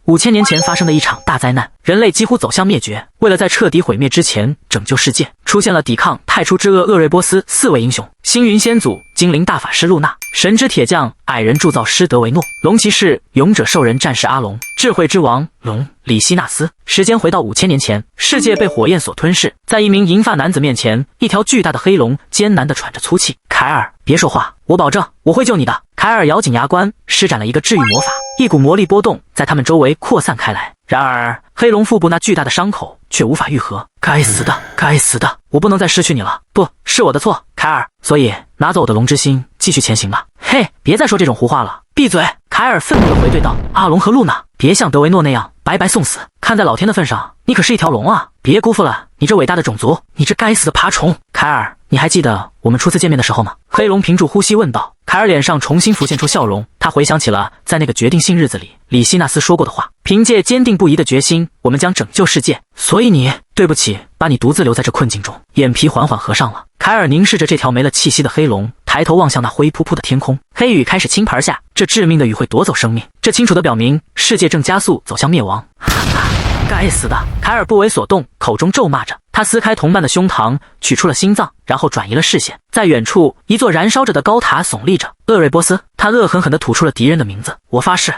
5000年前发生的一场大灾难，人类几乎走向灭绝。为了在彻底毁灭之前拯救世界，出现了抵抗太初之恶厄瑞波斯4位英雄：星云先祖、精灵大法师露娜、神之铁匠、矮人铸造师德维诺、龙骑士、勇者兽人战士阿龙、智慧之王龙里希纳斯。时间回到5000年前，世界被火焰所吞噬，在一名银发男子面前，一条巨大的黑龙艰难地喘着粗气。凯尔，别说话，我保证我会救你的。凯尔咬紧牙关，施展了一个治愈魔法，一股魔力波动在他们周围扩散开来。然而，黑龙腹部那巨大的伤口却无法愈合。该死的，该死的！我不能再失去你了，不是我的错，凯尔。所以拿走我的龙之心，继续前行吧。嘿，别再说这种胡话了，闭嘴！凯尔愤怒地回怼道：“阿龙和露娜，别像德维诺那样白白送死。看在老天的份上，你可是一条龙啊！别辜负了你这伟大的种族，你这该死的爬虫！”凯尔，你还记得我们初次见面的时候吗？黑龙屏住呼吸问道。凯尔脸上重新浮现出笑容，他回想起了在那个决定性日子里，里希纳斯说过的话：凭借坚定不移的决心，我们将拯救世界。所以你，对不起，把你独自留在这困境中。眼皮缓缓合上了，凯尔凝视着这条没了气息的黑龙，抬头望向那灰扑扑的天空。黑雨开始倾盆下，这致命的雨会夺走生命，这清楚地表明世界正加速走向灭亡。该死的！凯尔不为所动，口中咒骂着。他撕开同伴的胸膛，取出了心脏，然后转移了视线。在远处，一座燃烧着的高塔耸立着。厄瑞波斯，他恶狠狠地吐出了敌人的名字。我发誓，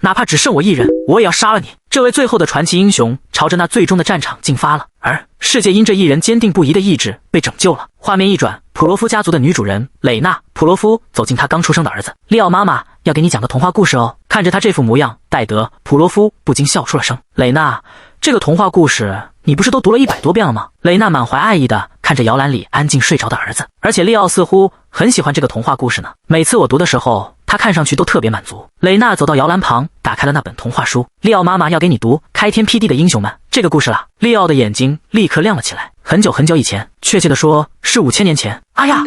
哪怕只剩我一人，我也要杀了你！这位最后的传奇英雄朝着那最终的战场进发了，而世界因这一人坚定不移的意志被拯救了。画面一转，普罗夫家族的女主人蕾娜·普罗夫走进她刚出生的儿子利奥妈妈，要给你讲个童话故事哦。看着他这副模样，戴德·普罗夫不禁笑出了声。蕾娜，这个童话故事你不是都读了100多遍了吗？蕾娜满怀爱意地看着摇篮里安静睡着的儿子，而且利奥似乎很喜欢这个童话故事呢。每次我读的时候，他看上去都特别满足。蕾娜走到摇篮旁，打开了那本童话书。利奥妈妈要给你读《开天辟地的英雄们》这个故事了。利奥的眼睛立刻亮了起来。很久很久以前，确切的说是5000年前。哎呀，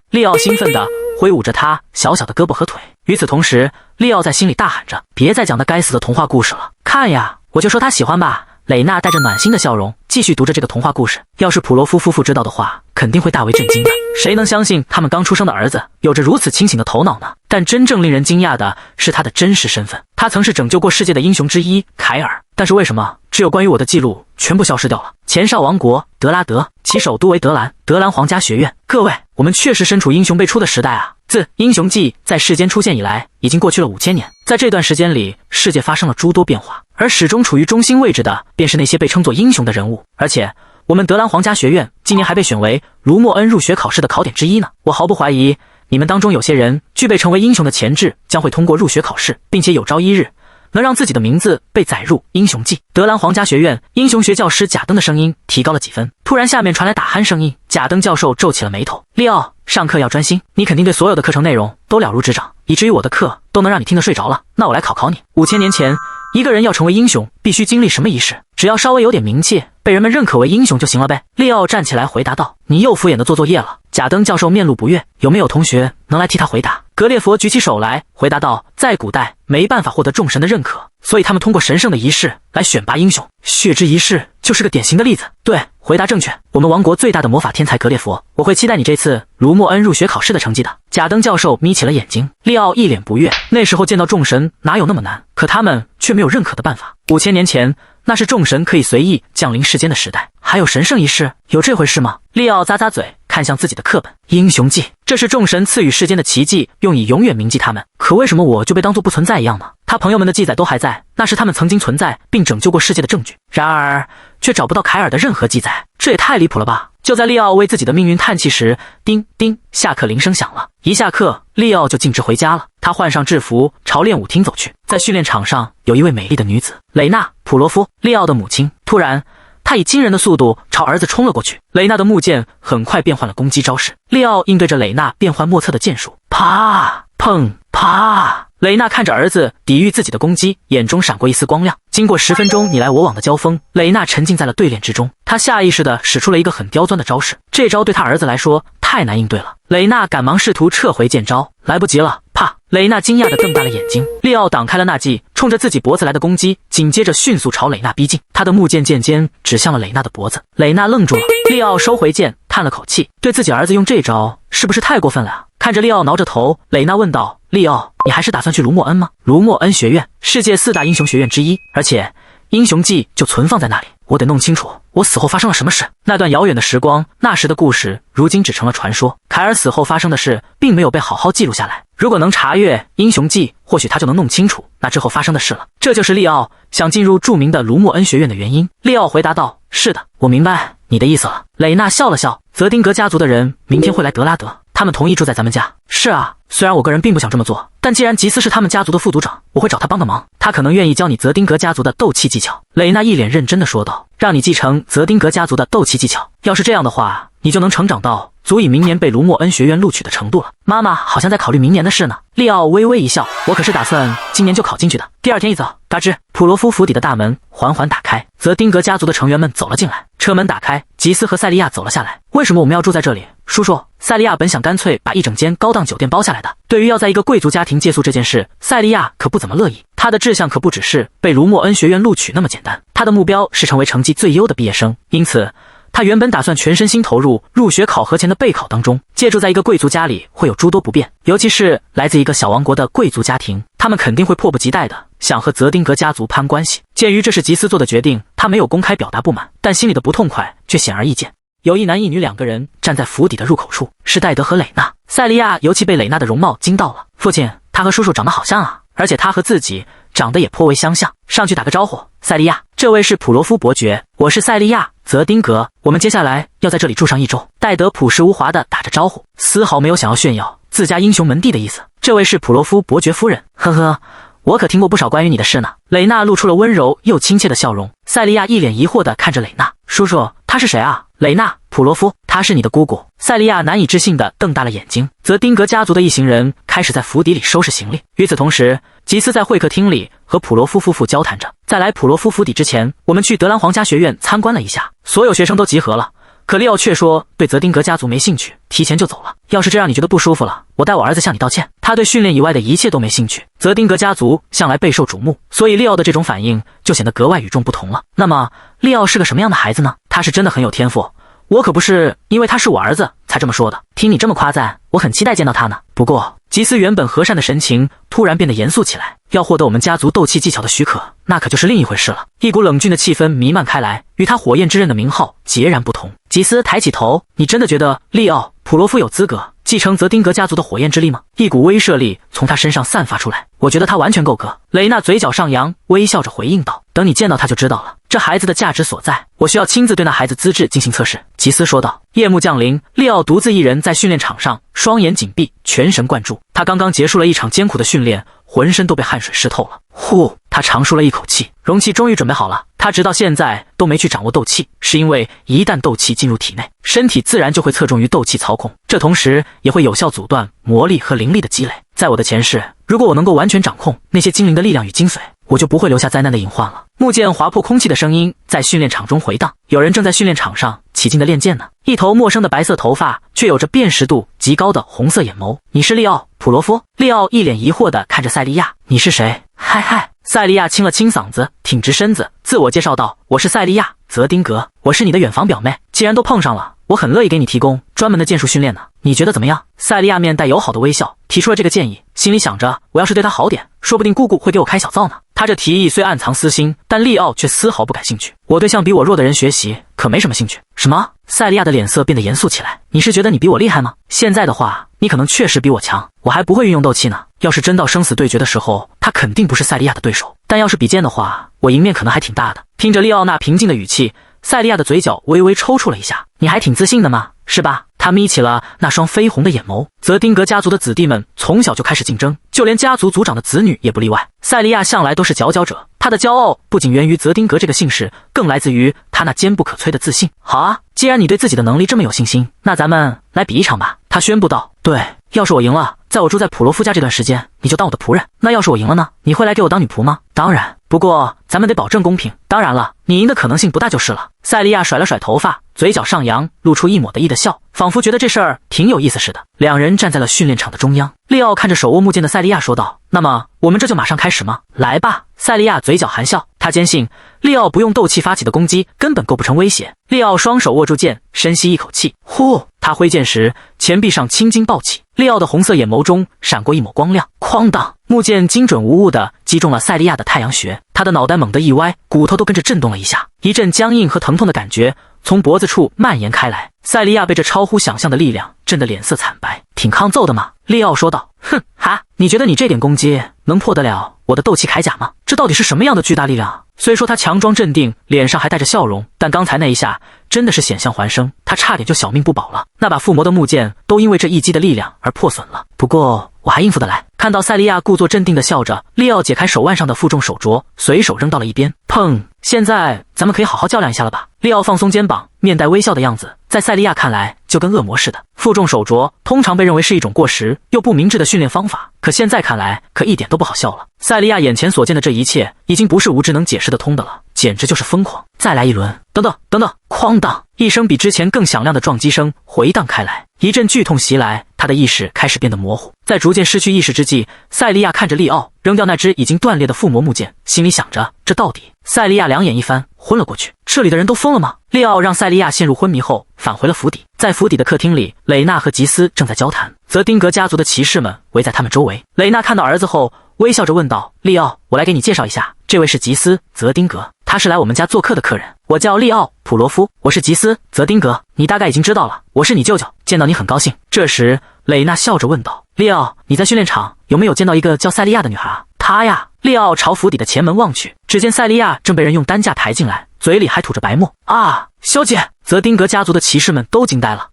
利奥兴奋地挥舞着他小小的胳膊和腿。与此同时，利奥在心里大喊着：别再讲那该死的童话故事了，看呀，我就说他喜欢吧。蕾娜带着暖心的笑容继续读着这个童话故事。要是普罗夫夫妇知道的话，肯定会大为震惊的。谁能相信他们刚出生的儿子有着如此清醒的头脑呢？但真正令人惊讶的是他的真实身份，他曾是拯救过世界的英雄之一凯尔。但是为什么只有关于我的记录全部消失掉了？前哨王国德拉德，其首都为德兰，德兰皇家学院。各位，我们确实身处英雄辈出的时代啊！自英雄记在世间出现以来，已经过去了5000年。在这段时间里，世界发生了诸多变化，而始终处于中心位置的便是那些被称作英雄的人物。而且我们德兰皇家学院今年还被选为卢莫恩入学考试的考点之一呢。我毫不怀疑你们当中有些人具备成为英雄的潜质，将会通过入学考试，并且有朝一日能让自己的名字被载入英雄记。德兰皇家学院英雄学教师贾登的声音提高了几分。突然下面传来打鼾声音，贾登教授皱起了眉头。利奥，上课要专心，你肯定对所有的课程内容都了如指掌，以至于我的课都能让你听得睡着了。那我来考考你，5000年前一个人要成为英雄必须经历什么仪式？只要稍微有点名气，被人们认可为英雄就行了呗。利奥站起来回答道。你又敷衍的做作业了。贾登教授面露不悦，有没有同学能来替他回答？格列佛举起手来回答道，在古代没办法获得众神的认可，所以他们通过神圣的仪式来选拔英雄。血之仪式就是个典型的例子。对，回答正确，我们王国最大的魔法天才格列佛，我会期待你这次卢莫恩入学考试的成绩的。贾登教授眯起了眼睛。利奥一脸不悦，那时候见到众神哪有那么难，可他们却没有认可的办法。5000年前那是众神可以随意降临世间的时代，还有神圣仪式，有这回事吗？利奥咂咂嘴，看向自己的课本。英雄记，这是众神赐予世间的奇迹，用以永远铭记他们。可为什么我就被当作不存在一样呢？他朋友们的记载都还在，那是他们曾经存在并拯救过世界的证据。然而却找不到凯尔的任何记载，这也太离谱了吧！就在利奥为自己的命运叹气时，叮叮，下课铃声响了。一下课，利奥就径直回家了。他换上制服，朝练舞厅走去。在训练场上，有一位美丽的女子，蕾娜·普罗夫，利奥的母亲。突然，他以惊人的速度朝儿子冲了过去。蕾娜的木剑很快变换了攻击招式，利奥应对着蕾娜变幻莫测的剑术，啪砰啪。蕾娜看着儿子抵御自己的攻击，眼中闪过一丝光亮。经过10分钟你来我往的交锋，蕾娜沉浸在了对练之中。她下意识地使出了一个很刁钻的招式，这招对她儿子来说太难应对了。蕾娜赶忙试图撤回剑招，来不及了，啪！蕾娜惊讶地瞪大了眼睛。利奥挡开了那记冲着自己脖子来的攻击，紧接着迅速朝蕾娜逼近，他的木剑剑尖指向了蕾娜的脖子。蕾娜愣住了，利奥收回剑，叹了口气，对自己儿子用这招是不是太过分了啊？看着利奥挠着头，蕾娜问道：“利奥，你还是打算去卢莫恩吗？卢莫恩学院，世界4大英雄学院之一，而且英雄记就存放在那里。我得弄清楚我死后发生了什么事。那段遥远的时光，那时的故事，如今只成了传说。凯尔死后发生的事，并没有被好好记录下来。如果能查阅英雄记，或许他就能弄清楚那之后发生的事了。这就是利奥想进入著名的卢莫恩学院的原因。”利奥回答道：“是的，我明白你的意思了。”蕾娜笑了笑：“泽丁格家族的人明天会来德拉德，他们同意住在咱们家。”“是啊，虽然我个人并不想这么做，但既然吉斯是他们家族的副族长，我会找他帮个忙，他可能愿意教你泽丁格家族的斗气技巧。”蕾娜一脸认真地说道：“让你继承泽丁格家族的斗气技巧，要是这样的话，你就能成长到足以明年被卢莫恩学院录取的程度了。”“妈妈好像在考虑明年的事呢。”利奥微微一笑：“我可是打算今年就考进去的。”第二天一早，嘎吱，普罗夫府邸的大门缓缓打开，泽丁格家族的成员们走了进来。车门打开，吉斯和塞利亚走了下来。“为什么我们要住在这里，叔叔？”塞利亚本想干脆把一整间高档酒店包下来的。对于要在一个贵族家庭借宿这件事，塞利亚可不怎么乐意。他的志向可不只是被卢莫恩学院录取那么简单，他的目标是成为成绩最优的毕业生。因此他原本打算全身心投入入学考核前的备考当中。借住在一个贵族家里会有诸多不便，尤其是来自一个小王国的贵族家庭，他们肯定会迫不及待的想和泽丁格家族攀关系。鉴于这是吉斯做的决定，他没有公开表达不满，但心里的不痛快却显而易见。有一男一女两个人站在府邸的入口处，是戴德和蕾娜。塞利亚尤其被蕾娜的容貌惊到了。“父亲，他和叔叔长得好像啊，而且他和自己长得也颇为相像。”上去打个招呼。“塞利亚，这位是普罗夫伯爵，我是塞利亚·泽丁格，我们接下来要在这里住上1周。”戴德朴实无华地打着招呼，丝毫没有想要炫耀自家英雄门第的意思。“这位是普罗夫伯爵夫人。”“呵呵，我可听过不少关于你的事呢。”蕾娜露出了温柔又亲切的笑容。塞利亚一脸疑惑地看着蕾娜：“叔叔，他是谁啊？”“蕾娜，普罗夫，他是你的姑姑。”塞利亚难以置信地瞪大了眼睛。泽丁格家族的一行人开始在府邸里收拾行李。与此同时，吉斯在会客厅里和普罗夫夫妇交谈着。在来普罗夫府邸之前，我们去德兰皇家学院参观了一下，所有学生都集合了。可利奥却说对泽丁格家族没兴趣，提前就走了。要是这让你觉得不舒服了，我带我儿子向你道歉。他对训练以外的一切都没兴趣。泽丁格家族向来备受瞩目，所以利奥的这种反应就显得格外与众不同了。那么，利奥是个什么样的孩子呢？他是真的很有天赋。我可不是因为他是我儿子才这么说的。听你这么夸赞，我很期待见到他呢。不过，吉斯原本和善的神情突然变得严肃起来。要获得我们家族斗气技巧的许可，那可就是另一回事了。一股冷峻的气氛弥漫开来，与他火焰之刃的名号截然不同。吉斯抬起头：“你真的觉得利奥·普罗夫有资格继承泽丁格家族的火焰之力吗？”一股威慑力从他身上散发出来。“我觉得他完全够格。”蕾娜嘴角上扬，微笑着回应道：“等你见到他就知道了，这孩子的价值所在。我需要亲自对那孩子资质进行测试。”吉斯说道。夜幕降临，利奥独自一人在训练场上，双眼紧闭，全神贯注。他刚刚结束了一场艰苦的训练，浑身都被汗水湿透了。呼，他长舒了一口气，容器终于准备好了。他直到现在都没去掌握斗气，是因为一旦斗气进入体内，身体自然就会侧重于斗气操控，这同时也会有效阻断魔力和灵力的积累。在我的前世，如果我能够完全掌控那些精灵的力量与精髓，我就不会留下灾难的隐患了。木剑划破空气的声音在训练场中回荡，有人正在训练场上起劲的练剑呢。一头陌生的白色头发，却有着辨识度极高的红色眼眸。“你是利奥·普罗夫？”利奥一脸疑惑地看着塞利亚：“你是谁？”“嗨嗨。”塞利亚清了清嗓子，挺直身子，自我介绍道：“我是塞利亚·泽丁格，我是你的远房表妹。既然都碰上了，我很乐意给你提供专门的剑术训练呢。你觉得怎么样？”塞利亚面带友好的微笑，提出了这个建议，心里想着，我要是对他好点，说不定姑姑会给我开小灶呢。他这提议虽暗藏私心，但利奥却丝毫不感兴趣。我对向比我弱的人学习可没什么兴趣。什么？塞利亚的脸色变得严肃起来。你是觉得你比我厉害吗？现在的话，你可能确实比我强，我还不会运用斗气呢。要是真到生死对决的时候，他肯定不是塞利亚的对手。但要是比剑的话，我赢面可能还挺大的。听着利奥那平静的语气，塞利亚的嘴角微微抽搐了一下。你还挺自信的嘛，是吧？他眯起了那双绯红的眼眸。泽丁格家族的子弟们从小就开始竞争，就连家族族长的子女也不例外。塞利亚向来都是佼佼者，他的骄傲不仅源于泽丁格这个姓氏，更来自于他那坚不可摧的自信。好啊，既然你对自己的能力这么有信心，那咱们来比一场吧。他宣布道。对，要是我赢了，在我住在普罗夫家这段时间，你就当我的仆人。那要是我赢了呢？你会来给我当女仆吗？当然，不过咱们得保证公平。当然了，你赢的可能性不大就是了。塞利亚甩了甩头发，嘴角上扬，露出一抹得意的笑，仿佛觉得这事儿挺有意思似的。两人站在了训练场的中央。利奥看着手握木剑的塞利亚说道：“那么我们这就马上开始吗？”来吧。塞利亚嘴角含笑，他他坚信利奥不用斗气发起的攻击根本构不成威胁。利奥双手握住剑，深吸一口气，呼！他挥剑时，前臂上青筋暴起，利奥的红色眼眸中闪过一抹光亮，哐当！木剑精准无误地击中了赛利亚的太阳穴，他的脑袋猛地一歪，骨头都跟着震动了一下，一阵僵硬和疼痛的感觉从脖子处蔓延开来。赛利亚被这超乎想象的力量震得脸色惨白，挺抗揍的嘛。利奥说道，哼哈，你觉得你这点攻击能破得了我的斗气铠甲吗？这到底是什么样的巨大力量？虽说他强装镇定，脸上还带着笑容，但刚才那一下真的是险象环生，他差点就小命不保了。那把附魔的木剑都因为这一击的力量而破损了。不过我还应付得来。看到赛利亚故作镇定地笑着，利奥解开手腕上的负重手镯，随手扔到了一边。砰！现在咱们可以好好较量一下了吧？利奥放松肩膀，面带微笑的样子，在赛利亚看来就跟恶魔似的。负重手镯通常被认为是一种过时又不明智的训练方法，可现在看来可一点都不好笑了。赛利亚眼前所见的这一切已经不是无知能解释得通的了，简直就是疯狂。再来一轮！等等等等！哐当！一声比之前更响亮的撞击声回荡开来，一阵剧痛袭来，他的意识开始变得模糊。在逐渐失去意识之际，赛利亚看着利奥扔掉那只已经断裂的附魔木剑，心里想着这到底……赛利亚两眼一翻，昏了过去。这里的人都疯了吗？利奥让赛利亚陷入昏迷后返回了府邸，在府邸的客厅里，蕾娜和吉斯正在交谈，泽丁格家族的骑士们围在他们周围。蕾娜看到儿子后微笑着问道，利奥，我来给你介绍一下，这位是吉斯·泽丁格，他是来我们家做客的客人。我叫利奥·普罗夫，我是吉斯·泽丁格，你大概已经知道了，我是你舅舅，见到你很高兴。这时蕾娜笑着问道，利奥，你在训练场有没有见到一个叫赛利亚的女孩啊？她呀。利奥朝府邸的前门望去，只见赛利亚正被人用担架抬进来，嘴里还吐着白沫。啊，小姐！泽丁格家族的骑士们都惊呆了。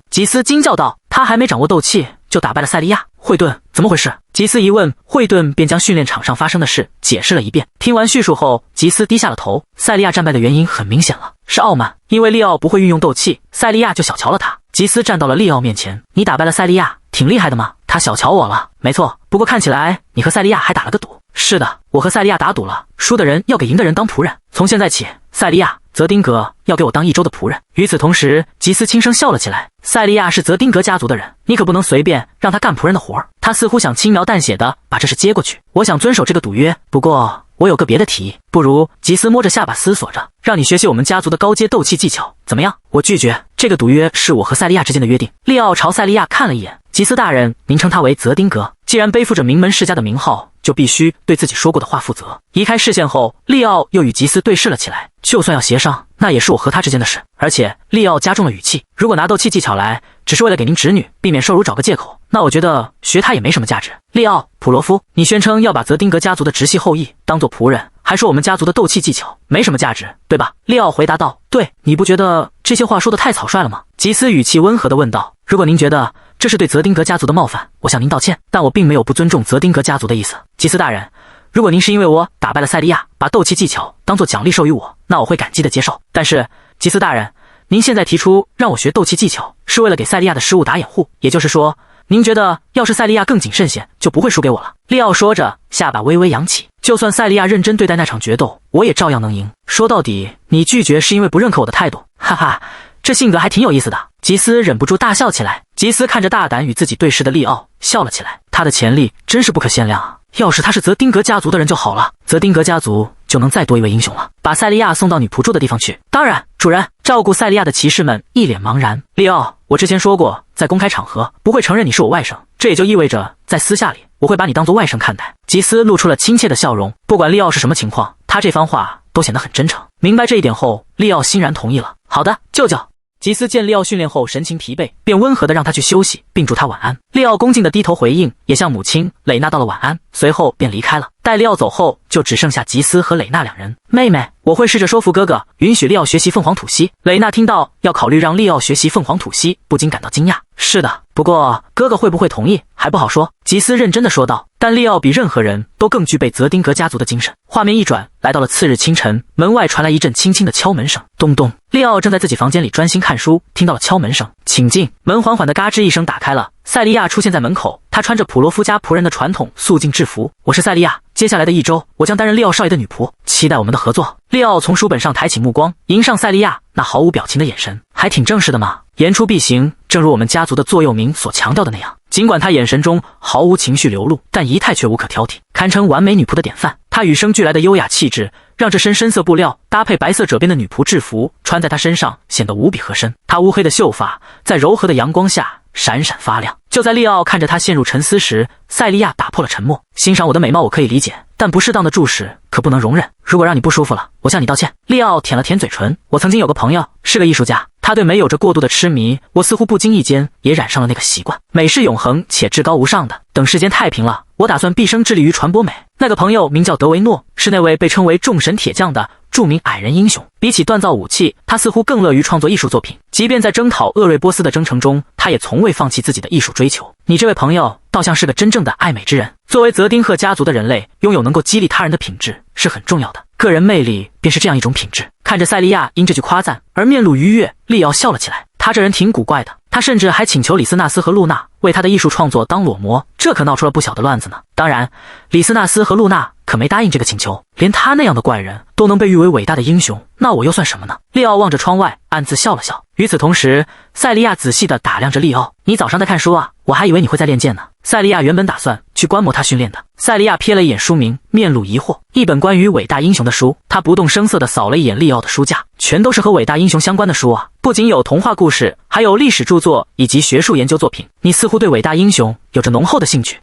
吉斯惊叫道，他还没掌握斗气就打败了赛利亚。惠顿，怎么回事？吉斯一问，惠顿便将训练场上发生的事解释了一遍。听完叙述后，吉斯低下了头。赛利亚战败的原因很明显了，是傲慢，因为利奥不会运用斗气，赛利亚就小瞧了他。吉斯站到了利奥面前，你打败了赛利亚，挺厉害的嘛。他小瞧我了，没错，不过看起来你和赛利亚还打了个赌。是的，我和赛利亚打赌了，输的人要给赢的人当仆人。从现在起，赛利亚、泽丁格要给我当1周的仆人。与此同时，吉斯轻声笑了起来。赛利亚是泽丁格家族的人，你可不能随便让他干仆人的活儿。他似乎想轻描淡写的把这事接过去。我想遵守这个赌约，不过我有个别的提议，不如……吉斯摸着下巴思索着，让你学习我们家族的高阶斗气技巧，怎么样？我拒绝，这个赌约是我和赛利亚之间的约定。利奥朝赛利亚看了一眼，吉斯大人，您称他为泽丁格，既然背负着名门世家的名号，就必须对自己说过的话负责。移开视线后，利奥又与吉斯对视了起来。就算要协商，那也是我和他之间的事。而且利奥加重了语气，如果拿斗气技巧来，只是为了给您侄女避免受辱找个借口，那我觉得学他也没什么价值。利奥·普罗夫，你宣称要把泽丁格家族的直系后裔当做仆人，还说我们家族的斗气技巧没什么价值，对吧？利奥回答道，对，你不觉得这些话说得太草率了吗？吉斯语气温和地问道，如果您觉得这是对泽丁格家族的冒犯，我向您道歉，但我并没有不尊重泽丁格家族的意思。吉斯大人，如果您是因为我打败了赛利亚，把斗气技巧当做奖励授予我，那我会感激的接受。但是，吉斯大人，您现在提出让我学斗气技巧，是为了给赛利亚的失误打掩护，也就是说，您觉得要是赛利亚更谨慎些，就不会输给我了。利奥说着，下巴微微扬起，就算赛利亚认真对待那场决斗，我也照样能赢。说到底，你拒绝是因为不认可我的态度，哈哈，这性格还挺有意思的。吉斯忍不住大笑起来。吉斯看着大胆与自己对视的利奥，笑了起来。他的潜力真是不可限量啊！要是他是泽丁格家族的人就好了，泽丁格家族就能再多一位英雄了。把赛利亚送到女仆住的地方去。当然，主人。照顾赛利亚的骑士们一脸茫然。利奥，我之前说过，在公开场合不会承认你是我外甥，这也就意味着在私下里我会把你当作外甥看待。吉斯露出了亲切的笑容。不管利奥是什么情况，他这番话都显得很真诚。明白这一点后，利奥欣然同意了。好的，舅舅。吉斯见利奥训练后神情疲惫，便温和地让他去休息，并祝他晚安。利奥恭敬地低头回应，也向母亲蕾娜道了晚安，随后便离开了。待利奥走后，就只剩下吉斯和蕾娜两人。妹妹，我会试着说服哥哥，允许利奥学习凤凰吐息。蕾娜听到要考虑让利奥学习凤凰吐息，不禁感到惊讶。是的，不过哥哥会不会同意还不好说。吉斯认真地说道。但利奥比任何人都更具备泽丁格家族的精神。画面一转，来到了次日清晨，门外传来一阵轻轻的敲门声，咚咚。利奥正在自己房间里专心看书，听到了敲门声，请进。门缓缓的嘎吱一声打开了，赛利亚出现在门口，他穿着普罗夫家仆人的传统肃静制服。我是赛利亚，接下来的1周，我将担任利奥少爷的女仆，期待我们的合作。利奥从书本上抬起目光，迎上赛利亚那毫无表情的眼神，还挺正式的嘛，言出必行，正如我们家族的座右铭所强调的那样。尽管他眼神中毫无情绪流露，但仪态却无可挑剔，堪称完美女仆的典范。她与生俱来的优雅气质，让这身深色布料搭配白色褶边的女仆制服穿在她身上显得无比合身。她乌黑的秀发在柔和的阳光下闪闪发亮。就在利奥看着她陷入沉思时，塞利亚打破了沉默。欣赏我的美貌我可以理解，但不适当的注视可不能容忍。如果让你不舒服了，我向你道歉。利奥舔了舔嘴唇。我曾经有个朋友是个艺术家，他对美有着过度的痴迷，我似乎不经意间也染上了那个习惯。美是永恒且至高无上的，等世间太平了，我打算毕生致力于传播美。那个朋友名叫德维诺，是那位被称为众神铁匠的著名矮人英雄。比起锻造武器，他似乎更乐于创作艺术作品。即便在征讨厄瑞波斯的征程中，他也从未放弃自己的艺术追求。你这位朋友倒像是个真正的爱美之人。作为泽丁赫家族的人类，拥有能够激励他人的品质是很重要的。个人魅力便是这样一种品质。看着塞利亚因这句夸赞而面露愉悦，利奥笑了起来。他这人挺古怪的，他甚至还请求李斯纳斯和露娜为他的艺术创作当裸模，这可闹出了不小的乱子呢。当然，李斯纳斯和露娜可没答应这个请求。连他那样的怪人都能被誉为伟大的英雄，那我又算什么呢？利奥望着窗外，暗自笑了笑。与此同时，塞利亚仔细地打量着利奥。你早上在看书啊？我还以为你会在练剑呢。塞利亚原本打算去观摩他训练的。塞利亚瞥了一眼书名，面露疑惑。一本关于伟大英雄的书。他不动声色地扫了一眼利奥的书架，全都是和伟大英雄相关的书啊，不仅有童话故事，还有历史著作以及学术研究作品。你似乎对伟大英雄有着浓厚的兴趣。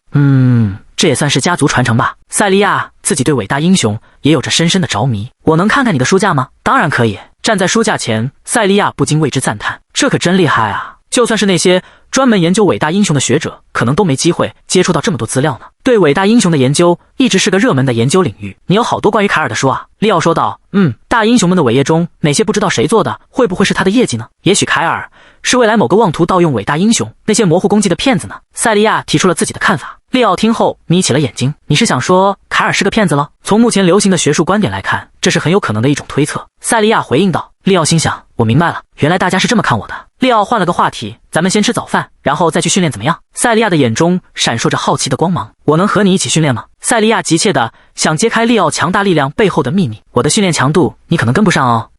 这也算是家族传承吧。塞利亚自己对伟大英雄也有着深深的着迷。我能看看你的书架吗？当然可以。站在书架前，塞利亚不禁为之赞叹，这可真厉害啊！就算是那些专门研究伟大英雄的学者，可能都没机会接触到这么多资料呢。对伟大英雄的研究一直是个热门的研究领域。你有好多关于凯尔的书啊。利奥说道。大英雄们的伟业中，哪些不知道谁做的，会不会是他的业绩呢？也许凯尔是未来某个妄图盗用伟大英雄那些模糊功绩的骗子呢。塞利亚提出了自己的看法。利奥听后眯起了眼睛。你是想说凯尔是个骗子了？从目前流行的学术观点来看，这是很有可能的一种推测。塞利亚回应道。利奥心想，我明白了，原来大家是这么看我的。利奥换了个话题，咱们先吃早饭，然后再去训练怎么样？塞利亚的眼中闪烁着好奇的光芒。我能和你一起训练吗？塞利亚急切地想揭开利奥强大力量背后的秘密。我的训练强度你可能跟不上哦。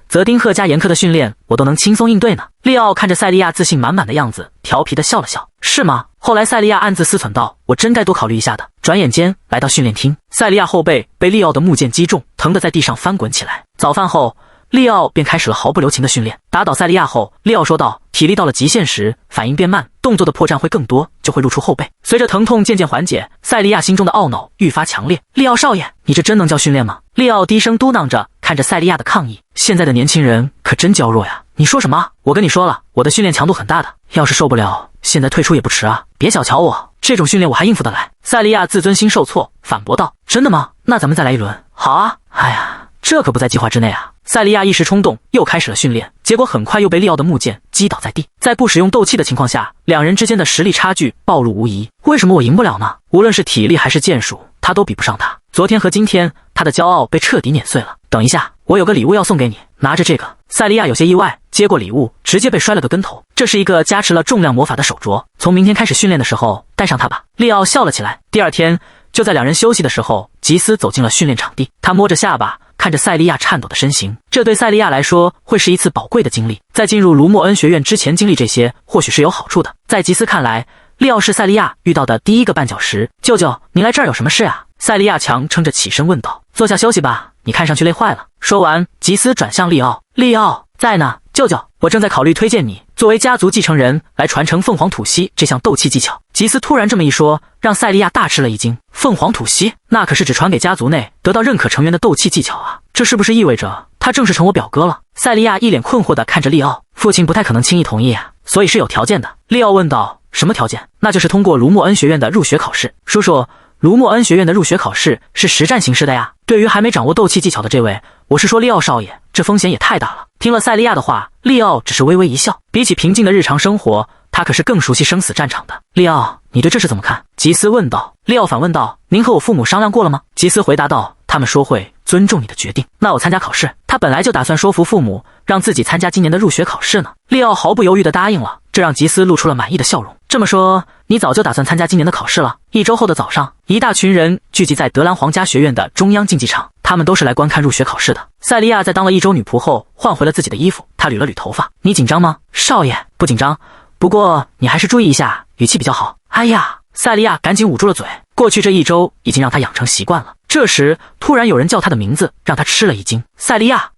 泽丁赫加严苛的训练我都能轻松应对呢。利奥看着塞利亚自信满满的样子，调皮地笑了笑。是吗？后来塞利亚暗自思忖道，我真该多考虑一下的。转眼间来到训练厅，塞利亚后背被利奥的木剑击中，疼得在地上翻滚起来。早饭后，利奥便开始了毫不留情的训练。打倒塞利亚后，利奥说道，体力到了极限时，反应变慢，动作的破绽会更多，就会露出后背。随着疼痛渐渐缓解，塞利亚心中的懊恼愈发强烈。利奥少爷，你这真能叫训练吗？利奥低声嘟囔着，看着塞利亚的抗议。现在的年轻人可真娇弱呀。你说什么？我跟你说了，我的训练强度很大的，要是受不了，现在退出也不迟啊。别小瞧我，这种训练我还应付得来。塞利亚自尊心受挫，反驳道。真的吗？那咱们再来一轮。好啊。哎呀，这可不在计划之内啊。塞利亚一时冲动，又开始了训练，结果很快又被利奥的木剑击倒在地。在不使用斗气的情况下，两人之间的实力差距暴露无遗。为什么我赢不了呢？无论是体力还是剑术，他都比不上他。昨天和今天，他的骄傲被彻底碾碎了。等一下，我有个礼物要送给你，拿着这个。塞利亚有些意外，接过礼物，直接被摔了个跟头。这是一个加持了重量魔法的手镯，从明天开始训练的时候戴上它吧。利奥笑了起来。第二天，就在两人休息的时候，吉斯走进了训练场地。他摸着下巴，看着塞利亚颤抖的身形，这对塞利亚来说会是一次宝贵的经历。在进入卢莫恩学院之前经历这些，或许是有好处的。在吉斯看来，利奥是塞利亚遇到的第一个绊脚石。舅舅，您来这儿有什么事啊？塞利亚强撑着起身问道。坐下休息吧，你看上去累坏了。说完，吉斯转向利奥。利奥在呢，舅舅，我正在考虑推荐你作为家族继承人来传承凤凰吐息这项斗气技巧。吉斯突然这么一说，让塞利亚大吃了一惊。凤凰吐息，那可是只传给家族内得到认可成员的斗气技巧啊，这是不是意味着他正式成我表哥了？塞利亚一脸困惑地看着利奥。父亲不太可能轻易同意啊，所以是有条件的。利奥问道。什么条件？那就是通过卢莫恩学院的入学考试。叔叔，卢莫恩学院的入学考试是实战形式的呀。对于还没掌握斗气技巧的这位，我是说利奥少爷，这风险也太大了。听了塞利亚的话，利奥只是微微一笑。比起平静的日常生活，他可是更熟悉生死战场的。利奥，你对这事怎么看？吉斯问道。利奥反问道。您和我父母商量过了吗？吉斯回答道。他们说会尊重你的决定。那我参加考试。他本来就打算说服父母，让自己参加今年的入学考试呢。利奥毫不犹豫地答应了，这让吉斯露出了满意的笑容。这么说，你早就打算参加今年的考试了？一周后的早上，一大群人聚集在德兰皇家学院的中央竞技场，他们都是来观看入学考试的。塞利亚在当了一周女仆后，换回了自己的衣服，她捋了捋头发。你紧张吗？少爷，不紧张，不过你还是注意一下，语气比较好。哎呀，塞利亚赶紧捂住了嘴。过去这一周已经让他养成习惯了。这时突然有人叫他的名字，让他吃了一惊。赛利亚，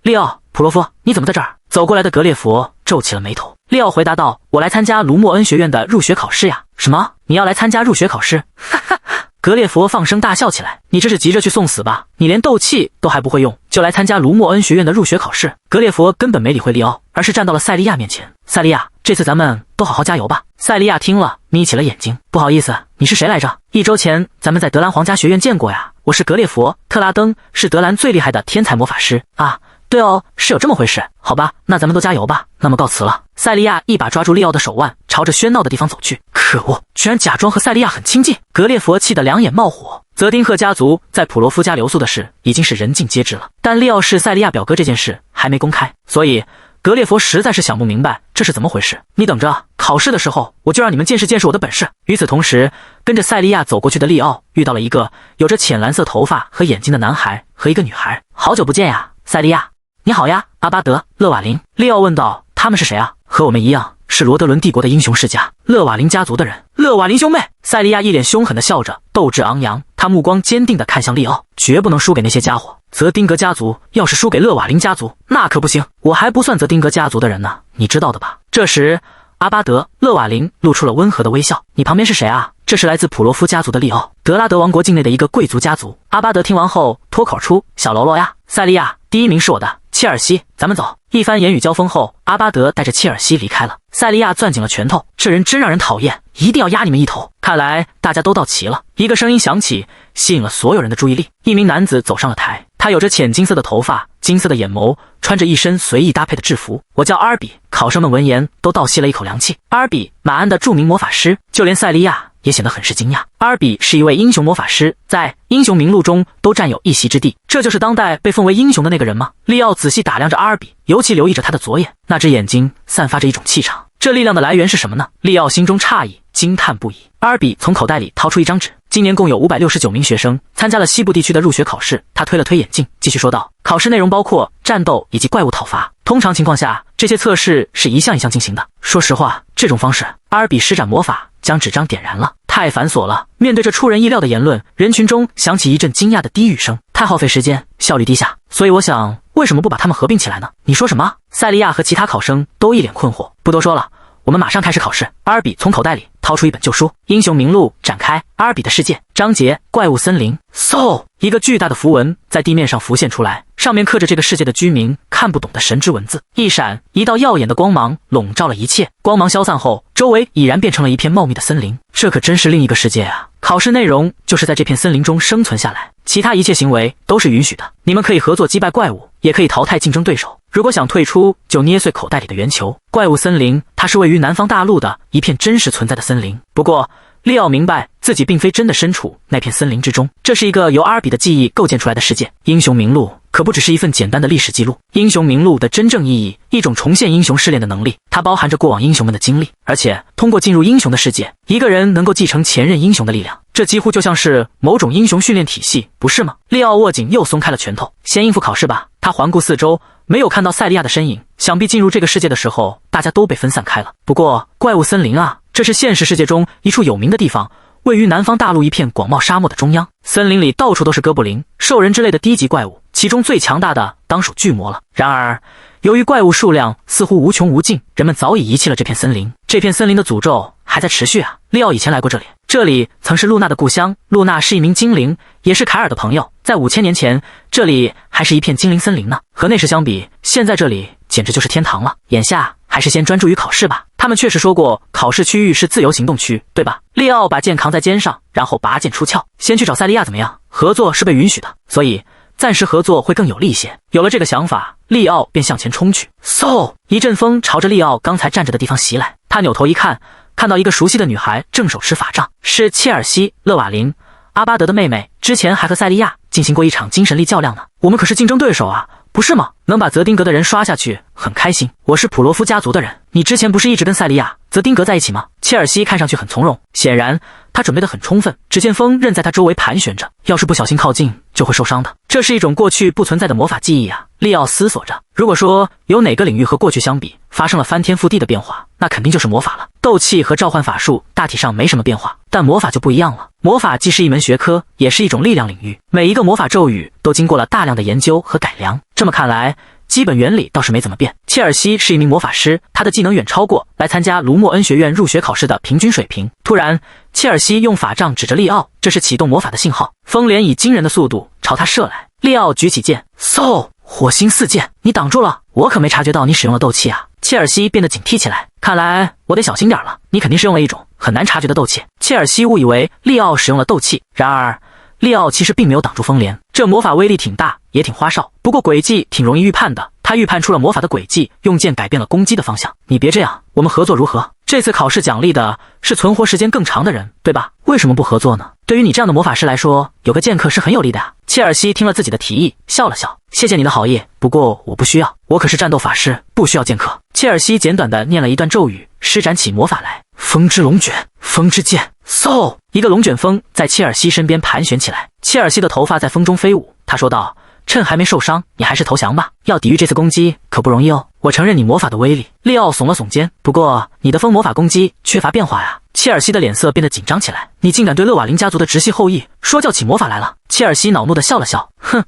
利奥，普罗夫，你怎么在这儿？走过来的格列佛皱起了眉头。利奥回答道：“我来参加卢莫恩学院的入学考试呀。”什么？你要来参加入学考试？哈哈哈！格列佛放声大笑起来。你这是急着去送死吧？你连斗气都还不会用，就来参加卢莫恩学院的入学考试？格列佛根本没理会利奥，而是站到了赛利亚面前。赛利亚，这次咱们都好好加油吧。赛利亚听了，眯起了眼睛。不好意思，你是谁来着？1周前咱们在德兰皇家学院见过呀。我是格列佛·特拉登，是德兰最厉害的天才魔法师啊。对哦，是有这么回事。好吧，那咱们都加油吧。那么告辞了。赛利亚一把抓住利奥的手腕，朝着喧闹的地方走去。可恶，居然假装和赛利亚很亲近。格列佛气得两眼冒火。泽丁赫家族在普罗夫家留宿的事已经是人尽皆知了，但利奥是赛利亚表哥这件事还没公开，所以格列佛实在是想不明白这是怎么回事。你等着，考试的时候我就让你们见识见识我的本事。与此同时，跟着赛利亚走过去的利奥遇到了一个有着浅蓝色头发和眼睛的男孩和一个女孩。好久不见呀，赛利亚。你好呀，阿巴德、勒瓦林。利奥问道。他们是谁啊？和我们一样，是罗德伦帝国的英雄世家，勒瓦林家族的人。勒瓦林兄妹。赛利亚一脸凶狠地笑着，斗志昂扬，他目光坚定地看向利奥，绝不能输给那些家伙。泽丁格家族要是输给勒瓦林家族，那可不行，我还不算泽丁格家族的人呢，你知道的吧？这时阿巴德·勒瓦林露出了温和的微笑。你旁边是谁啊？这是来自普罗夫家族的利奥，德拉德王国境内的一个贵族家族。阿巴德听完后脱口出：小喽啰呀。赛利亚，第1名是我的，切尔西，咱们走。一番言语交锋后，阿巴德带着切尔西离开了。赛利亚攥紧了拳头，这人真让人讨厌，一定要压你们一头。看来大家都到齐了。一个声音响起，吸引了所有人的注意力。一名男子走上了台，他有着浅金色的头发，金色的眼眸，穿着一身随意搭配的制服。我叫阿尔比。考生们闻言都倒吸了一口凉气。阿尔比，马鞍的著名魔法师，就连赛利亚也显得很是惊讶。阿尔比是一位英雄魔法师，在英雄名录中都占有一席之地。这就是当代被奉为英雄的那个人吗？利奥仔细打量着阿尔比，尤其留意着他的左眼，那只眼睛散发着一种气场。这力量的来源是什么呢？利奥心中诧异，惊叹不已。阿尔比从口袋里掏出一张纸，今年共有569名学生参加了西部地区的入学考试。他推了推眼镜，继续说道：考试内容包括战斗以及怪物讨伐。通常情况下，这些测试是一项一项进行的。说实话，这种方式，阿尔比施展魔法将纸张点燃了，太繁琐了。面对这出人意料的言论，人群中响起一阵惊讶的低语声，太耗费时间，效率低下。所以我想，为什么不把它们合并起来呢？你说什么？赛利亚和其他考生都一脸困惑。不多说了，我们马上开始考试。阿尔比从口袋里掏出一本旧书，《英雄名录》展开，阿尔比的世界，章节：怪物森林。嗖，一个巨大的符文在地面上浮现出来，上面刻着这个世界的居民看不懂的神之文字。一闪，一道耀眼的光芒笼罩了一切，光芒消散后，周围已然变成了一片茂密的森林。这可真是另一个世界啊！考试内容就是在这片森林中生存下来，其他一切行为都是允许的。你们可以合作击败怪物，也可以淘汰竞争对手。如果想退出，就捏碎口袋里的圆球。怪物森林，它是位于南方大陆的一片真实存在的森林。不过利奥明白自己并非真的身处那片森林之中，这是一个由阿尔比的记忆构建出来的世界。英雄名录可不只是一份简单的历史记录，英雄名录的真正意义，一种重现英雄试炼的能力，它包含着过往英雄们的经历，而且通过进入英雄的世界，一个人能够继承前任英雄的力量，这几乎就像是某种英雄训练体系，不是吗？利奥握紧又松开了拳头，先应付考试吧。他环顾四周，没有看到赛利亚的身影，想必进入这个世界的时候，大家都被分散开了。不过怪物森林啊，这是现实世界中一处有名的地方，位于南方大陆一片广袤沙漠的中央。森林里到处都是哥布林、兽人之类的低级怪物，其中最强大的当属巨魔了。然而由于怪物数量似乎无穷无尽，人们早已遗弃了这片森林。这片森林的诅咒还在持续啊！利奥以前来过这里，这里曾是露娜的故乡。露娜是一名精灵，也是凯尔的朋友。在5000年前，这里还是一片精灵森林呢。和那时相比，现在这里简直就是天堂了。眼下还是先专注于考试吧。他们确实说过，考试区域是自由行动区，对吧？利奥把剑扛在肩上，然后拔剑出鞘。先去找赛利亚怎么样？合作是被允许的，所以暂时合作会更有利一些。有了这个想法，利奥便向前冲去。嗖！一阵风朝着利奥刚才站着的地方袭来。他扭头一看，看到一个熟悉的女孩正手持法杖，是切尔西·勒瓦林，阿巴德的妹妹。之前还和赛利亚进行过一场精神力较量呢。我们可是竞争对手啊，不是吗？能把泽丁格的人刷下去，很开心。我是普罗夫家族的人，你之前不是一直跟赛利亚、泽丁格在一起吗？切尔西看上去很从容，显然他准备得很充分。只见风刃在他周围盘旋着，要是不小心靠近，就会受伤的。这是一种过去不存在的魔法记忆啊！利奥思索着，如果说有哪个领域和过去相比发生了翻天覆地的变化，那肯定就是魔法了。斗气和召唤法术大体上没什么变化，但魔法就不一样了。魔法既是一门学科，也是一种力量领域，每一个魔法咒语都经过了大量的研究和改良。这么看来，基本原理倒是没怎么变。切尔西是一名魔法师，他的技能远超过来参加卢莫恩学院入学考试的平均水平。突然，切尔西用法杖指着利奥，这是启动魔法的信号。风莲以惊人的速度朝他射来，利奥举起剑，嗖，火星四溅，你挡住了，我可没察觉到你使用了斗气啊。切尔西变得警惕起来，看来我得小心点了，你肯定是用了一种很难察觉的斗气。切尔西误以为利奥使用了斗气，然而利奥其实并没有挡住风莲，这魔法威力挺大，也挺花哨，不过轨迹挺容易预判的。他预判出了魔法的轨迹，用剑改变了攻击的方向。你别这样，我们合作如何？这次考试奖励的是存活时间更长的人，对吧？为什么不合作呢？对于你这样的魔法师来说，有个剑客是很有利的啊。切尔西听了自己的提议，笑了笑，谢谢你的好意，不过我不需要，我可是战斗法师，不需要剑客。切尔西简短的念了一段咒语，施展起魔法来。风之龙卷，风之剑，嗖！一个龙卷风在切尔西身边盘旋起来，切尔西的头发在风中飞舞。他说道，趁还没受伤，你还是投降吧。要抵御这次攻击可不容易哦。我承认你魔法的威力。利奥耸了耸肩，不过你的风魔法攻击缺乏变化呀。切尔西的脸色变得紧张起来，你竟敢对勒瓦林家族的直系后裔说教起魔法来了。切尔西恼怒地笑了笑，哼，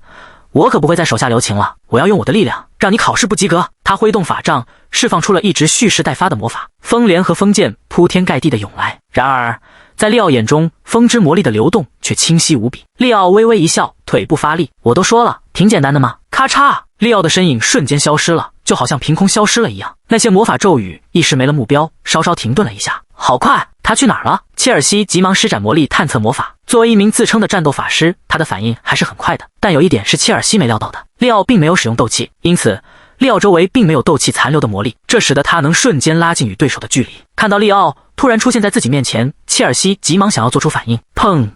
我可不会在手下留情了，我要用我的力量让你考试不及格。他挥动法杖，释放出了一直蓄势待发的魔法，风莲和风剑铺天盖地地涌来。然而在利奥眼中，风之魔力的流动却清晰无比。利奥微微一笑，腿部发力，我都说了，挺简单的嘛。咔嚓，利奥的身影瞬间消失了，就好像凭空消失了一样。那些魔法咒语一时没了目标，稍稍停顿了一下。好快，他去哪儿了？切尔西急忙施展魔力探测魔法。作为一名自称的战斗法师，他的反应还是很快的。但有一点是切尔西没料到的，利奥并没有使用斗气，因此利奥周围并没有斗气残留的魔力，这使得他能瞬间拉近与对手的距离。看到利奥突然出现在自己面前，切尔西急忙想要做出反应，砰！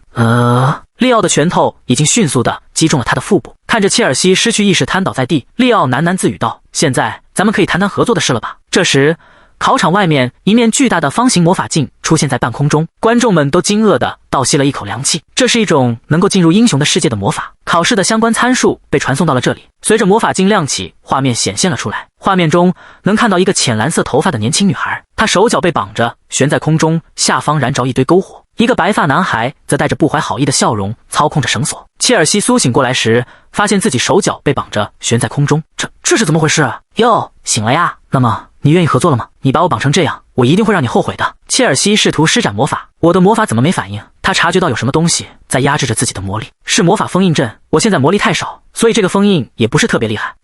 利奥的拳头已经迅速地击中了他的腹部。看着切尔西失去意识瘫倒在地，利奥喃喃自语道，现在咱们可以谈谈合作的事了吧。这时考场外面一面巨大的方形魔法镜出现在半空中，观众们都惊愕地倒吸了一口凉气。这是一种能够进入英雄的世界的魔法，考试的相关参数被传送到了这里。随着魔法镜亮起，画面显现了出来。画面中能看到一个浅蓝色头发的年轻女孩，她手脚被绑着悬在空中，下方燃着一堆篝火。一个白发男孩则带着不怀好意的笑容操控着绳索。切尔西苏醒过来时，发现自己手脚被绑着悬在空中，这是怎么回事啊？哟，醒了呀？那么你愿意合作了吗？你把我绑成这样，我一定会让你后悔的。切尔西试图施展魔法，我的魔法怎么没反应？他察觉到有什么东西在压制着自己的魔力，是魔法封印阵。我现在魔力太少，所以这个封印也不是特别厉害。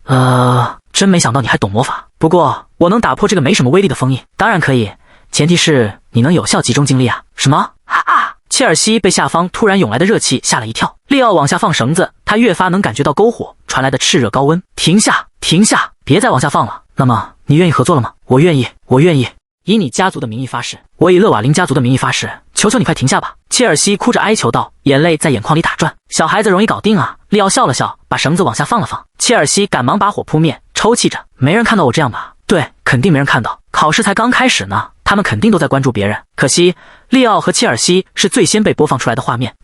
真没想到你还懂魔法。不过我能打破这个没什么威力的封印，当然可以，前提是你能有效集中精力啊。什么？切尔西被下方突然涌来的热气吓了一跳。利奥往下放绳子，他越发能感觉到篝火传来的炽热高温。停下，停下，别再往下放了。那么你愿意合作了吗？我愿意，我愿意。以你家族的名义发誓，我以勒瓦林家族的名义发誓，求求你快停下吧。切尔西哭着哀求道，眼泪在眼眶里打转。小孩子容易搞定啊。利奥笑了笑，把绳子往下放了放。切尔西赶忙把火扑灭，抽泣着，没人看到我这样吧？对，肯定没人看到，考试才刚开始呢，他们肯定都在关注别人。可惜利奥和切尔西是最先被播放出来的画面。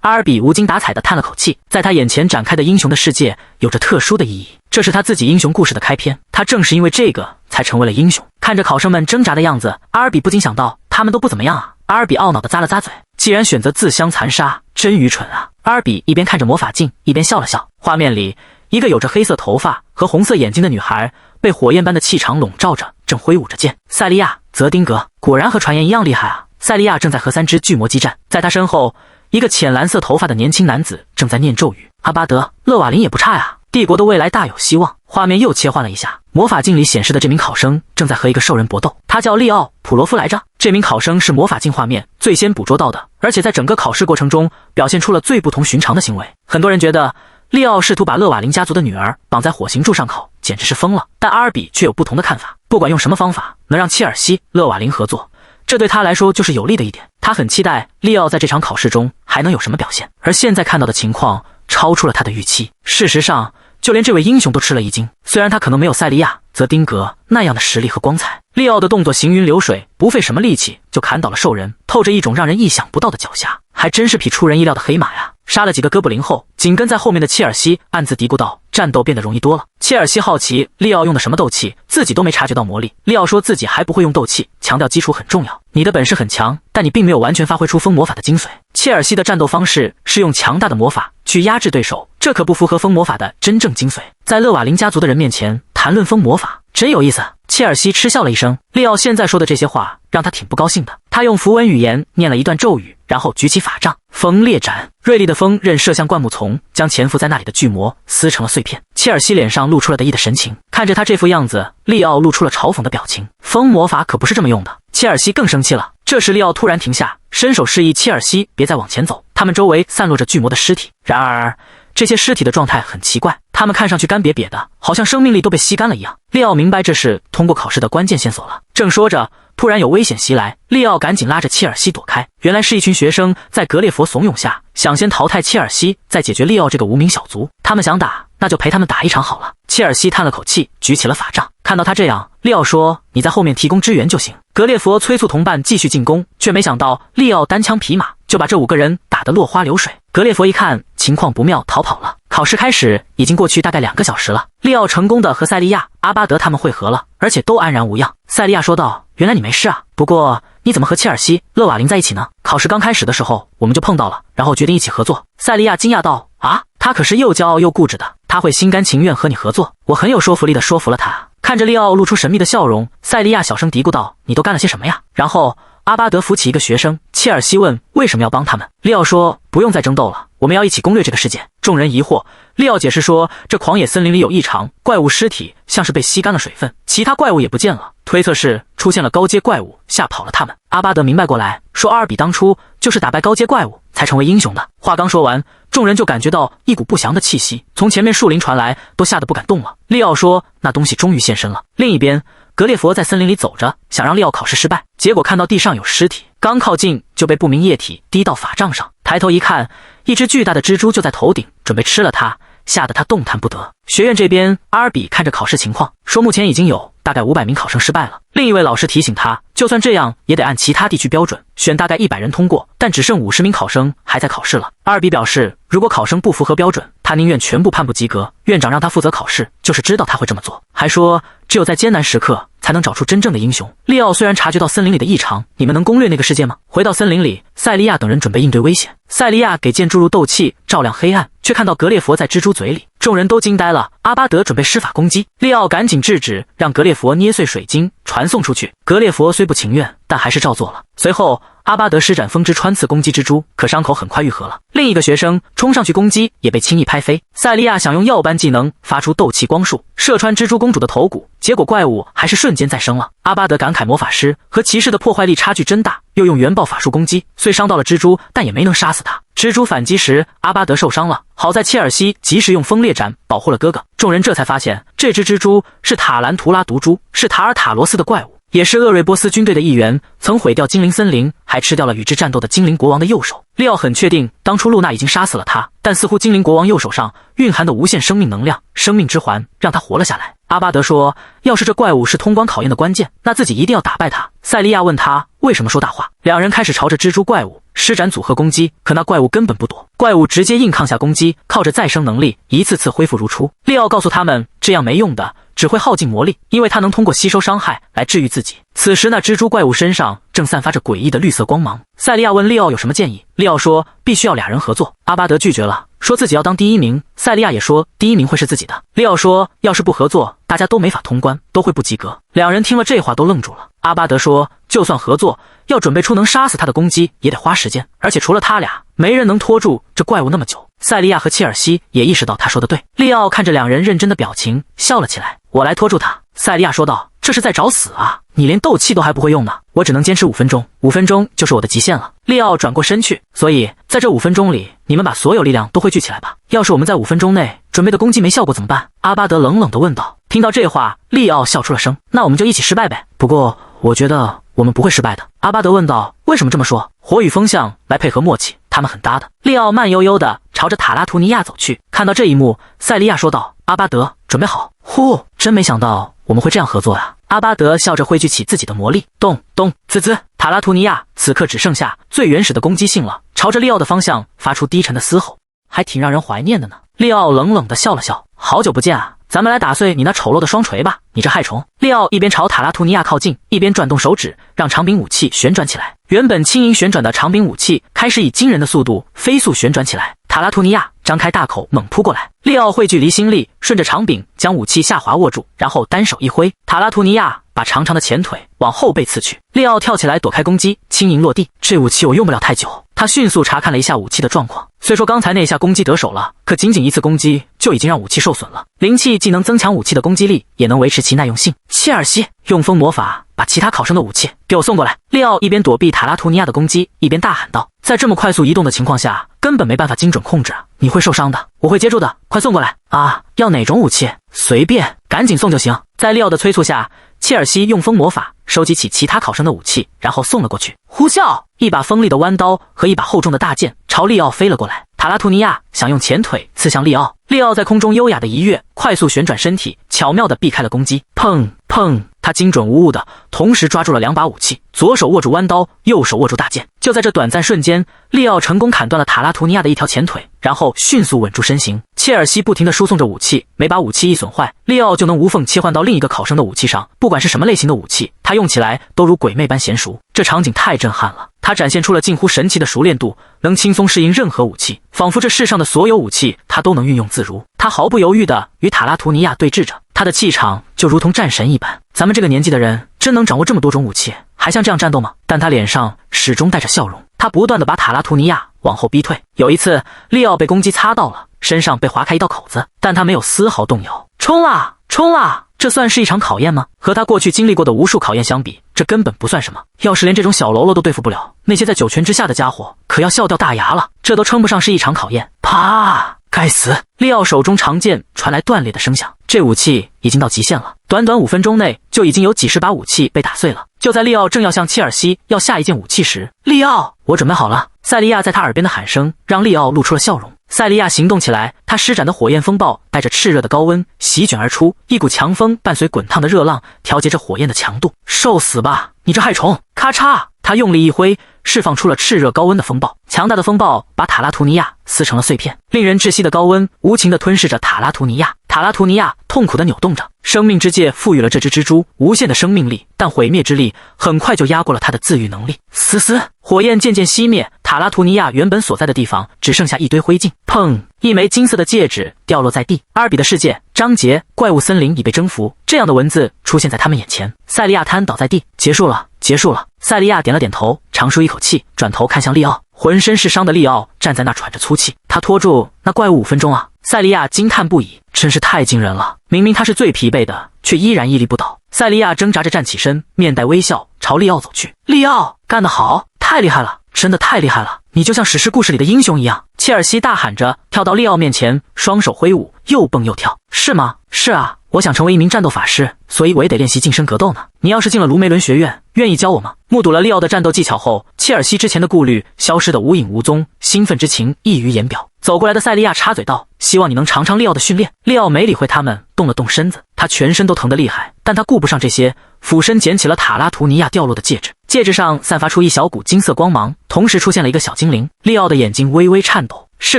阿尔比无精打采地叹了口气，在他眼前展开的英雄的世界有着特殊的意义，这是他自己英雄故事的开篇，他正是因为这个才成为了英雄。看着考生们挣扎的样子，阿尔比不禁想到，他们都不怎么样啊。阿尔比懊恼地咂了咂嘴，既然选择自相残杀，真愚蠢啊。阿尔比一边看着魔法镜，一边笑了笑。画面里，一个有着黑色头发和红色眼睛的女孩被火焰般的气场笼罩着，正挥舞着剑。塞利亚·泽丁格果然和传言一样厉害啊。塞利亚正在和3只巨魔激战，在他身后，一个浅蓝色头发的年轻男子正在念咒语。阿巴德·勒瓦林也不差呀，帝国的未来大有希望。画面又切换了一下，魔法镜里显示的这名考生正在和一个兽人搏斗，他叫利奥·普罗夫来着。这名考生是魔法镜画面最先捕捉到的，而且在整个考试过程中表现出了最不同寻常的行为。很多人觉得利奥试图把勒瓦林家族的女儿绑在火刑柱上烤，简直是疯了。但阿尔比却有不同的看法，不管用什么方法能让切尔西、勒瓦林合作，这对他来说就是有利的一点。他很期待利奥在这场考试中还能有什么表现，而现在看到的情况超出了他的预期。事实上，就连这位英雄都吃了一惊，虽然他可能没有塞利亚·泽丁格那样的实力和光彩，利奥的动作行云流水，不费什么力气就砍倒了兽人，透着一种让人意想不到的狡黠，还真是匹出人意料的黑马呀。杀了几个哥布林后，紧跟在后面的切尔西暗自嘀咕道，战斗变得容易多了。切尔西好奇利奥用的什么斗气，自己都没察觉到魔力。利奥说自己还不会用斗气，强调基础很重要。你的本事很强，但你并没有完全发挥出风魔法的精髓。切尔西的战斗方式是用强大的魔法去压制对手，这可不符合风魔法的真正精髓。在勒瓦林家族的人面前谈论风魔法，真有意思。切尔西嗤笑了一声，利奥现在说的这些话让他挺不高兴的。他用符文语言念了一段咒语，然后举起法杖，风裂斩，锐利的风刃射向灌木丛，将潜伏在那里的巨魔撕成了碎片。切尔西脸上露出了得意的神情，看着他这副样子，利奥露出了嘲讽的表情。风魔法可不是这么用的。切尔西更生气了。这时利奥突然停下，伸手示意切尔西别再往前走。他们周围散落着巨魔的尸体，然而这些尸体的状态很奇怪，他们看上去干瘪瘪的，好像生命力都被吸干了一样。利奥明白这是通过考试的关键线索了。正说着，突然有危险袭来，利奥赶紧拉着切尔西躲开。原来是一群学生在格列佛怂恿下，想先淘汰切尔西，再解决利奥这个无名小卒。他们想打，那就陪他们打一场好了。切尔西叹了口气，举起了法杖。看到他这样，利奥说：“你在后面提供支援就行。”格列佛催促同伴继续进攻，却没想到利奥单枪匹马就把这5个人打得落花流水。格列佛一看情况不妙，逃跑了。考试开始已经过去大概2个小时了，利奥成功的和塞利亚、阿巴德他们会合了，而且都安然无恙。塞利亚说道：“原来你没事啊，不过你怎么和切尔西、勒瓦林在一起呢？考试刚开始的时候我们就碰到了，然后决定一起合作。”塞利亚惊讶道：“啊，他可是又骄傲又固执的，他会心甘情愿和你合作。”我很有说服力的说服了他。看着利奥露出神秘的笑容，塞利亚小声嘀咕道：“你都干了些什么呀？”然后阿巴德扶起一个学生，切尔西问为什么要帮他们。利奥说：“不用再争斗了，我们要一起攻略这个事件。”众人疑惑，利奥解释说，这狂野森林里有异常，怪物尸体像是被吸干了水分，其他怪物也不见了，推测是出现了高阶怪物，吓跑了他们。阿巴德明白过来，说阿尔比当初就是打败高阶怪物才成为英雄的。话刚说完，众人就感觉到一股不祥的气息从前面树林传来，都吓得不敢动了。利奥说，那东西终于现身了。另一边，格列佛在森林里走着，想让利奥考试失败，结果看到地上有尸体，刚靠近就被不明液体滴到法杖上，抬头一看，一只巨大的蜘蛛就在头顶，准备吃了他，吓得他动弹不得。学院这边，阿尔比看着考试情况，说目前已经有大概500名考生失败了。另一位老师提醒他，就算这样也得按其他地区标准，选大概100人通过，但只剩50名考生还在考试了。阿尔比表示，如果考生不符合标准，他宁愿全部判不及格。院长让他负责考试，就是知道他会这么做，还说只有在艰难时刻才能找出真正的英雄。利奥虽然察觉到森林里的异常，你们能攻略那个世界吗？回到森林里，塞利亚等人准备应对危险。塞利亚给剑注入斗气，照亮黑暗，却看到格列佛在蜘蛛嘴里，众人都惊呆了。阿巴德准备施法攻击，利奥赶紧制止，让格列佛捏碎水晶传送出去。格列佛虽不情愿，但还是照做了。随后阿巴德施展风之穿刺攻击蜘蛛，可伤口很快愈合了。另一个学生冲上去攻击，也被轻易拍飞。塞利亚想用药般技能发出斗气光束，射穿蜘蛛公主的头骨，结果怪物还是瞬间再生了。阿巴德感慨魔法师和骑士的破坏力差距真大，又用原爆法术攻击，虽伤到了蜘蛛，但也没能杀死他。蜘蛛反击时，阿巴德受伤了，好在切尔西及时用风裂斩保护了哥哥。众人这才发现，这只蜘蛛是塔兰图拉毒蛛，是塔尔塔罗斯的怪物，也是厄瑞波斯军队的一员，曾毁掉精灵森林，还吃掉了与之战斗的精灵国王的右手。利奥很确定当初露娜已经杀死了他，但似乎精灵国王右手上蕴含的无限生命能量，生命之环让他活了下来。阿巴德说，要是这怪物是通关考验的关键，那自己一定要打败他。塞利亚问他为什么说大话，两人开始朝着蜘蛛怪物施展组合攻击，可那怪物根本不躲，怪物直接硬抗下攻击，靠着再生能力一次次恢复如初。利奥告诉他们，这样没用的，只会耗尽魔力，因为他能通过吸收伤害来治愈自己。此时那蜘蛛怪物身上正散发着诡异的绿色光芒。塞利亚问利奥有什么建议，利奥说必须要2人合作。阿巴德拒绝了，说自己要当第1名。塞利亚也说第1名会是自己的。利奥说要是不合作，大家都没法通关，都会不及格。两人听了这话都愣住了。阿巴德说，就算合作，要准备出能杀死他的攻击也得花时间，而且除了他俩，没人能拖住这怪物那么久。塞利亚和切尔西也意识到他说的对。利奥看着两人认真的表情，笑了起来。我来拖住他。塞利亚说道，这是在找死啊，你连斗气都还不会用呢，我只能坚持5分钟，5分钟就是我的极限了。利奥转过身去，所以在这5分钟里，你们把所有力量都汇聚起来吧。要是我们在5分钟内准备的攻击没效果怎么办？阿巴德冷冷地问道。听到这话，利奥笑出了声，那我们就一起失败呗。不过我觉得我们不会失败的。阿巴德问道，为什么这么说？火与风象来配合默契，他们很搭的。利奥慢悠悠地朝着塔拉图尼亚走去，看到这一幕，塞利亚说道，阿巴德，准备好。呼，真没想到我们会这样合作啊。阿巴德笑着汇聚起自己的魔力，咚咚滋滋。塔拉图尼亚此刻只剩下最原始的攻击性了，朝着利奥的方向发出低沉的嘶吼。还挺让人怀念的呢。利奥冷冷地笑了笑，好久不见啊，咱们来打碎你那丑陋的双锤吧，你这害虫！利奥一边朝塔拉图尼亚靠近，一边转动手指，让长柄武器旋转起来。原本轻盈旋转的长柄武器开始以惊人的速度飞速旋转起来。塔拉图尼亚张开大口猛扑过来，利奥汇聚离心力，顺着长柄将武器下滑握住，然后单手一挥，塔拉图尼亚把长长的前腿往后背刺去。利奥跳起来躲开攻击，轻盈落地。这武器我用不了太久。他迅速查看了一下武器的状况，虽说刚才那下攻击得手了，可仅仅一次攻击就已经让武器受损了。灵气既能增强武器的攻击力，也能维持其耐用性。切尔西用风魔法把其他考生的武器给我送过来。利奥一边躲避塔拉图尼亚的攻击，一边大喊道：“在这么快速移动的情况下，根本没办法精准控制啊！你会受伤的，我会接住的，快送过来啊！要哪种武器？随便，赶紧送就行。”在利奥的催促下，切尔西用风魔法收集起其他考生的武器，然后送了过去。呼啸，一把锋利的弯刀和一把厚重的大剑朝利奥飞了过来。塔拉图尼亚想用前腿刺向利奥，利奥在空中优雅的一跃，快速旋转身体，巧妙地避开了攻击。砰砰，他精准无误的同时抓住了两把武器，左手握住弯刀，右手握住大剑。就在这短暂瞬间，利奥成功砍断了塔拉图尼亚的一条前腿，然后迅速稳住身形。切尔西不停地输送着武器，每把武器一损坏，利奥就能无缝切换到另一个考生的武器上，不管是什么类型的武器，他用起来都如鬼魅般娴熟。这场景太震撼了，他展现出了近乎神奇的熟练度，能轻松适应任何武器，仿佛这世上的所有武器他都能运用自如。他毫不犹豫地与塔拉图尼亚对峙着，他的气场就如同战神一般。咱们这个年纪的人真能掌握这么多种武器，还像这样战斗吗？但他脸上始终带着笑容，他不断地把塔拉图尼亚往后逼退。有一次，利奥被攻击擦到了，身上被划开一道口子，但他没有丝毫动摇。冲啊，冲啊！这算是一场考验吗？和他过去经历过的无数考验相比，这根本不算什么。要是连这种小喽啰都对付不了，那些在九泉之下的家伙可要笑掉大牙了。这都称不上是一场考验。啪！该死！利奥手中长剑传来断裂的声响，这武器已经到极限了。短短5分钟内就已经有几十把武器被打碎了。就在利奥正要向切尔西要下一件武器时，利奥，我准备好了。塞利亚在他耳边的喊声让利奥露出了笑容。塞利亚行动起来，他施展的火焰风暴带着炽热的高温席卷而出，一股强风伴随滚烫的热浪，调节着火焰的强度。受死吧，你这害虫！咔嚓，他用力一挥，释放出了炽热高温的风暴。强大的风暴把塔拉图尼亚撕成了碎片，令人窒息的高温无情地吞噬着塔拉图尼亚。塔拉图尼亚痛苦地扭动着，生命之界赋予了这只蜘蛛无限的生命力，但毁灭之力很快就压过了它的自愈能力。嘶嘶，火焰渐渐熄灭，塔拉图尼亚原本所在的地方只剩下一堆灰烬。砰！一枚金色的戒指掉落在地。阿尔比的世界章节：怪物森林已被征服。这样的文字出现在他们眼前。塞利亚瘫倒在地。结束了，结束了。塞利亚点了点头，长舒一口气，转头看向利奥。浑身是伤的利奥站在那喘着粗气。他拖住那怪物5分钟啊！塞利亚惊叹不已，真是太惊人了。明明他是最疲惫的，却依然屹立不倒。塞利亚挣扎着站起身，面带微笑朝利奥走去。利奥，干得好，太厉害了，真的太厉害了，你就像史诗故事里的英雄一样。切尔西大喊着跳到利奥面前，双手挥舞，又蹦又跳。是吗？是啊，我想成为一名战斗法师，所以我也得练习近身格斗呢。你要是进了卢梅伦学院，愿意教我吗？目睹了利奥的战斗技巧后，切尔西之前的顾虑消失得无影无踪，兴奋之情溢于言表。走过来的塞利亚插嘴道：“希望你能尝尝利奥的训练。”利奥没理会他们，动了动身子，他全身都疼得厉害，但他顾不上这些，俯身捡起了塔拉图尼亚掉落的戒指。戒指上散发出一小股金色光芒，同时出现了一个小精灵。利奥的眼睛微微颤抖，是